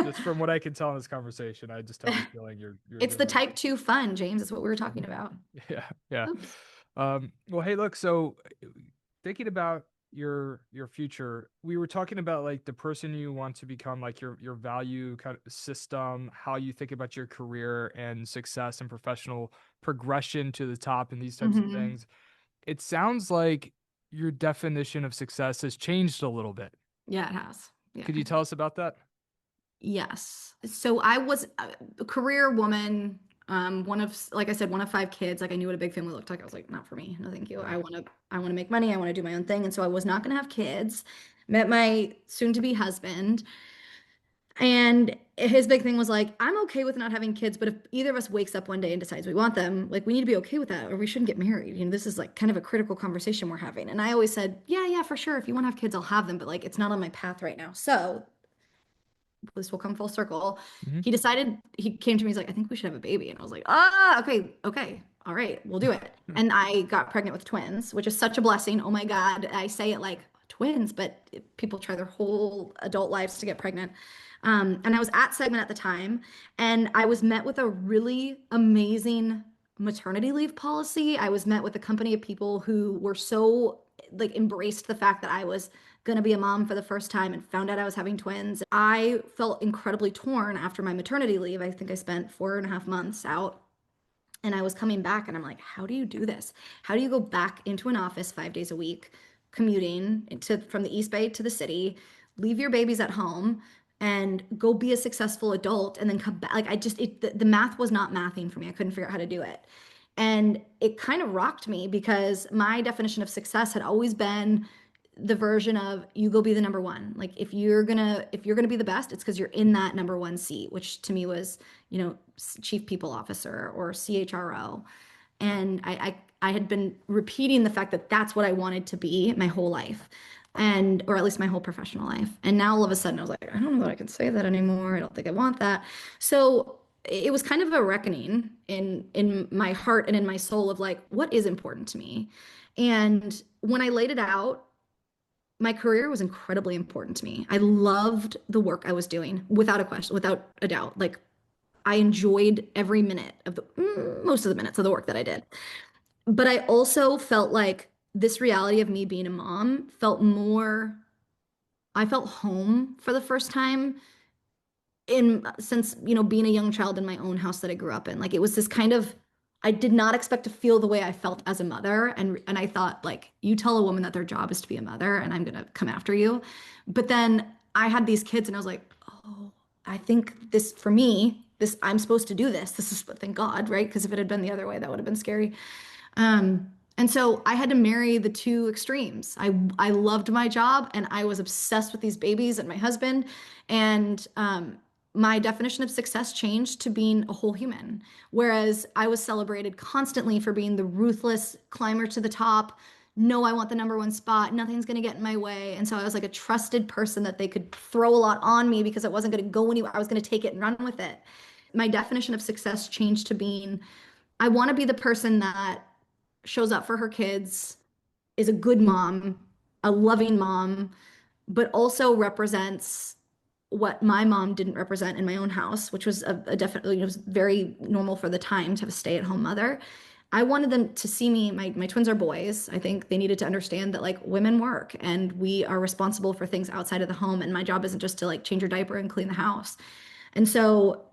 Just from what I can tell in this conversation, I just have the feeling you're It's the doing it. type 2 fun, James. It's what we were talking about. Yeah, yeah. Oops. Well, hey, look, so thinking about your future, we were talking about like the person you want to become, like your value kind of system, how you think about your career and success and professional progression to the top and these types of Hmm. things. It sounds like your definition of success has changed a little bit. Yeah, it has. Yeah. Could you tell us about that? Yes. So I was a career woman, one of, like I said, one of 5 kids. Like I knew what a big family looked like. I was like, not for me. No, thank you. Yeah. I want to make money. I want to do my own thing. And so I was not going to have kids. Met my soon-to-be husband. And his big thing was like, I'm okay with not having kids, but if either of us wakes up one day and decides we want them, like we need to be okay with that, or we shouldn't get married. This is like kind of a critical conversation we're having. And I always said, yeah, yeah, for sure. If you want to have kids, I'll have them, but like it's not on my path right now. So this will come full circle. Hmm. He came to me, he's like, I think we should have a baby. And I was like, ah, okay, okay, all right, we'll do it. And I got pregnant with twins, which is such a blessing. Oh my God. I say it like twins, but people try their whole adult lives to get pregnant. And I was at Segment at the time, and I was met with a really amazing maternity leave policy. I was met with a company of people who were so like embraced the fact that I was going to be a mom for the first time and found out I was having twins. I felt incredibly torn after my maternity leave. I think I spent 4.5 months out and I was coming back and I'm like, how do you do this? How do you go back into an office 5 days a week, commuting from the East Bay to the city, leave your babies at home and go be a successful adult and then come back? Like the math was not mathing for me. I couldn't figure out how to do it. And it kind of rocked me because my definition of success had always been the version of you go be the number one. Like if you're gonna be the best, it's because you're in that number one seat, which to me was, chief people officer or CHRO. And I had been repeating the fact that that's what I wanted to be my whole life. And or at least my whole professional life. And now all of a sudden I was like, I don't know that I can say that anymore. I don't think I want that. So it was kind of a reckoning in my heart and in my soul of like, what is important to me? And when I laid it out, my career was incredibly important to me. I loved the work I was doing without a question, without a doubt. Like I enjoyed every minute of most of the minutes of the work that I did. But I also felt like this reality of me being a mom I felt home for the first time in since being a young child in my own house that I grew up in. Like it was this kind of I did not expect to feel the way I felt as a mother, and I thought like you tell a woman that their job is to be a mother and I'm gonna come after you. But then I had these kids and I was like, oh, I think this for me, this I'm supposed to do this. This is thank God, right? Because if it had been the other way, that would have been scary. And so I had to marry the two extremes. I loved my job and I was obsessed with these babies and my husband. And my definition of success changed to being a whole human. Whereas I was celebrated constantly for being the ruthless climber to the top. No, I want the number one spot. Nothing's going to get in my way. And so I was like a trusted person that they could throw a lot on me because it wasn't going to go anywhere. I was going to take it and run with it. My definition of success changed to being I want to be the person that shows up for her kids, is a good mom, a loving mom, but also represents what my mom didn't represent in my own house, which was a definitely, it was very normal for the time to have a stay-at-home mother. I wanted them to see me, my twins are boys. I think they needed to understand that like women work and we are responsible for things outside of the home. And my job isn't just to like change your diaper and clean the house. And so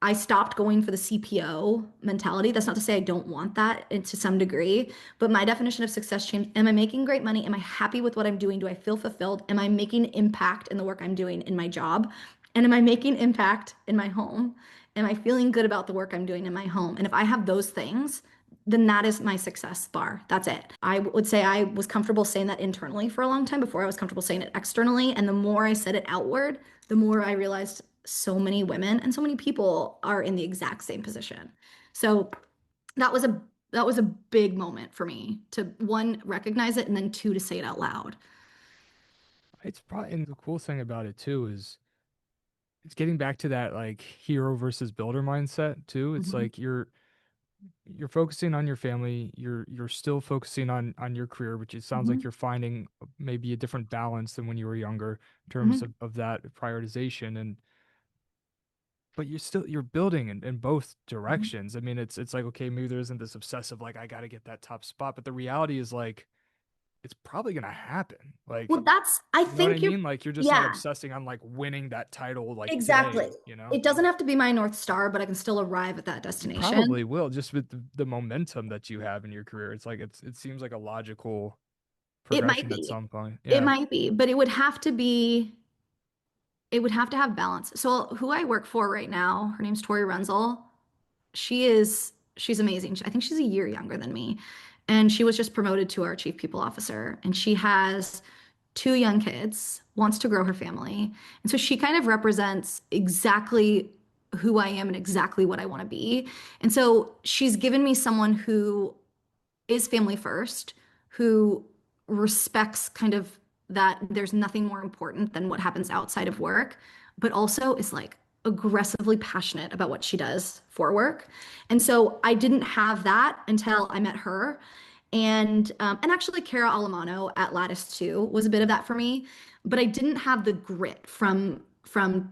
I stopped going for the CPO mentality. That's not to say I don't want that to some degree, but my definition of success changed. Am I making great money? Am I happy with what I'm doing? Do I feel fulfilled? Am I making impact in the work I'm doing in my job? And am I making impact in my home? Am I feeling good about the work I'm doing in my home? And if I have those things, then that is my success bar. That's it. I would say I was comfortable saying that internally for a long time before I was comfortable saying it externally. And the more I said it outward, the more I realized so many women and so many people are in the exact same position. So that was a big moment for me to one recognize it and then two to say it out loud. It's probably, and the cool thing about it too is it's getting back to that like hero versus builder mindset too. It's Mhm, like you're focusing on your family, you're still focusing on your career, which it sounds like mhm, you're finding maybe a different balance than when you were younger in terms mhm, of that prioritization. And but you're building in both mhm. directions. I mean, it's like, okay, maybe there isn't this obsessive like I gotta get that top spot, but the reality is like it's probably gonna happen. Like, Well, that's, I you know what I think you're, mean? Like you're just not yeah, obsessing on like winning that title like exactly. today, you know? It doesn't have to be my North Star, but I can still arrive at that You destination. probably will just with the momentum that you have in your career. It's like it seems like a logical It might progression at be. some point. It Yeah. might be, but it would have to have balance. So who I work for right now, her name's Tori Renzel. She's amazing. I think she's a year younger than me. And she was just promoted to our chief people officer. And she has two young kids, wants to grow her family. And so she kind of represents exactly who I am and exactly what I want to be. And so she's given me someone who is family first, who respects kind of that there's nothing more important than what happens outside of work, but also is like aggressively passionate about what she does for work. And so I didn't have that until I met her. And actually Cara Alamano at Lattice too was a bit of that for me, but I didn't have the grit from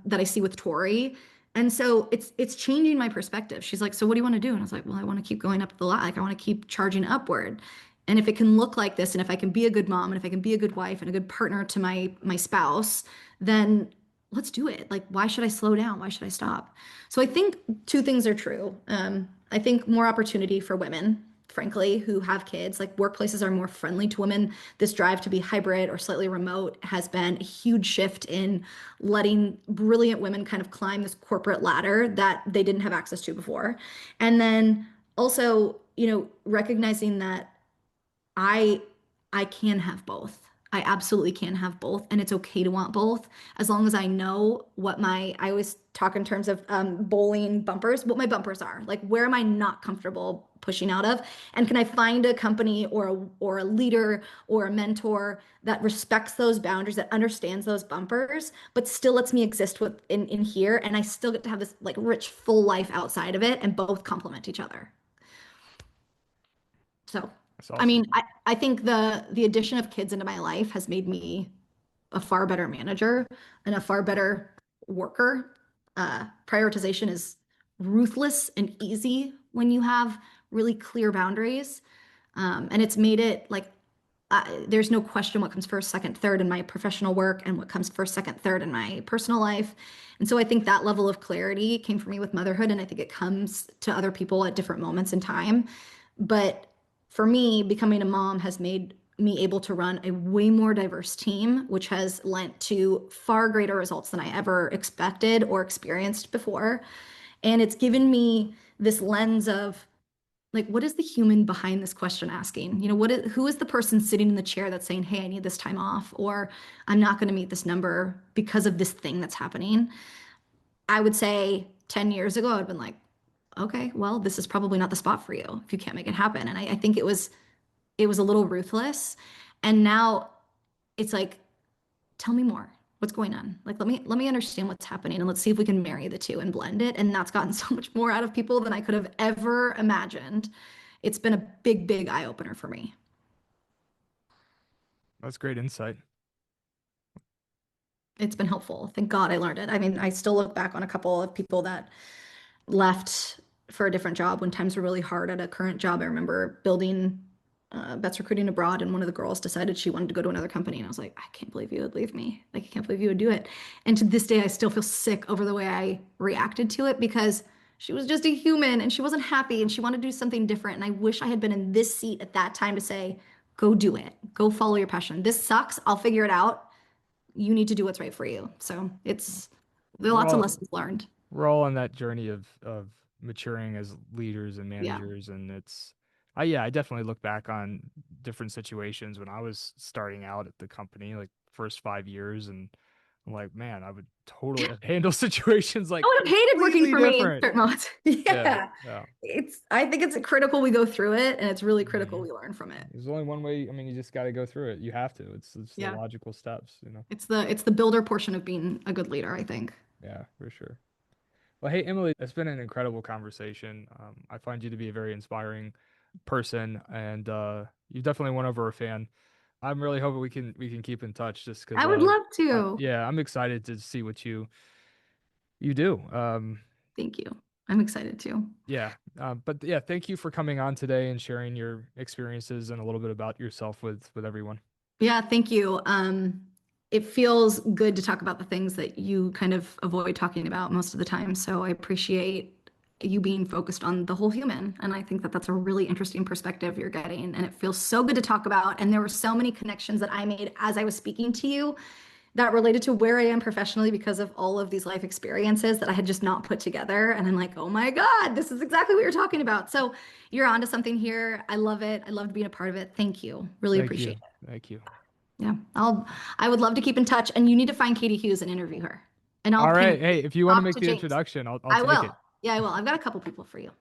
that I see with Tori. And so it's changing my perspective. She's like, "So what do you want to do?" And I was like, "Well, I want to keep going up the ladder. Like I want to keep charging upward. And if it can look like this, and if I can be a good mom, and if I can be a good wife and a good partner to my spouse, then let's do it. Like, why should I slow down? Why should I stop?" So I think two things are true. I think more opportunity for women, frankly, who have kids. Like workplaces are more friendly to women. This drive to be hybrid or slightly remote has been a huge shift in letting brilliant women kind of climb this corporate ladder that they didn't have access to before. And then also, recognizing that I I can have both. I absolutely can have both, and it's okay to want both as long as I know what I always talk in terms of bowling bumpers, what my bumpers are. Like where am I not comfortable pushing out of? And can I find a company or a leader or a mentor that respects those boundaries, that understands those bumpers, but still lets me exist in here, and I still get to have this like rich, full life outside of it, and both complement each other. So, That's I mean, awesome. I think the addition of kids into my life has made me a far better manager and a far better worker. Prioritization is ruthless and easy when you have really clear boundaries. And it's made it like there's no question what comes first, second, third in my professional work and what comes first, second, third in my personal life. And so I think that level of clarity came for me with motherhood, and I think it comes to other people at different moments in time. But for me, becoming a mom has made me able to run a way more diverse team, which has lent to far greater results than I ever expected or experienced before. And it's given me this lens of like, what is the human behind this question asking? Who is the person sitting in the chair that's saying, "Hey, I need this time off," or "I'm not going to meet this number because of this thing that's happening." I would say 10 years ago, I'd been like, "Okay, well, this is probably not the spot for you if you can't make it happen." And I think it was a little ruthless. And now it's like, tell me more. What's going on? Like, let me understand what's happening, and let's see if we can marry the two and blend it. And that's gotten so much more out of people than I could have ever imagined. It's been a big, big eye opener for me. That's great insight. It's been helpful. Thank God I learned it. I mean, I still look back on a couple of people that left for a different job when times were really hard at a current job. I remember building Bets Recruiting Abroad, and one of the girls decided she wanted to go to another company. And I was like, I can't believe you would leave me. Like, I can't believe you would do it. And to this day, I still feel sick over the way I reacted to it because she was just a human and she wasn't happy and she wanted to do something different. And I wish I had been in this seat at that time to say, go do it, go follow your passion. This sucks. I'll figure it out. You need to do what's right for you. So there are We're lots of all lessons learned. we're all on that journey of maturing as leaders and Yeah. managers, and it's I definitely look back on different situations when I was starting out at the company, like first 5 years, and I'm like, man, I would totally have handled situations I like would have hated working completely for me in different. certain moments. Yeah, Yeah. yeah. I think it's critical we go through it and it's really critical Hmm. we learn from it. There's only one way. I mean, you just got to go through it. You have to. It's the Yeah. logical steps, you know. It's the builder portion of being a good leader, I think. Yeah, for sure. Well, hey, Emily, it's been an incredible conversation. I find you to be a very inspiring person, and you definitely won over a fan. I'm really hoping we can keep in touch, just because I would love to. yeah, I'm excited to see what you do. Thank you. I'm excited too. Yeah, but yeah, thank you for coming on today and sharing your experiences and a little bit about yourself with everyone. Yeah, thank you. It feels good to talk about the things that you kind of avoid talking about most of the time. So I appreciate you being focused on the whole human. And I think that that's a really interesting perspective you're getting. And it feels so good to talk about. And there were so many connections that I made as I was speaking to you that related to where I am professionally because of all of these life experiences that I had just not put together. And I'm like, oh my God, this is exactly what you're talking about. So you're onto something here. I love it. I loved being a part of it. Thank you. Really Thank appreciate you. it. Thank you. Yeah, I would love to keep in touch, and you need to find Katie Hughes and interview her. And I'll All ping right. Hey, if you want to talk make to the James. introduction, I'll I take will. it. Yeah, I will. I've got a couple people for you.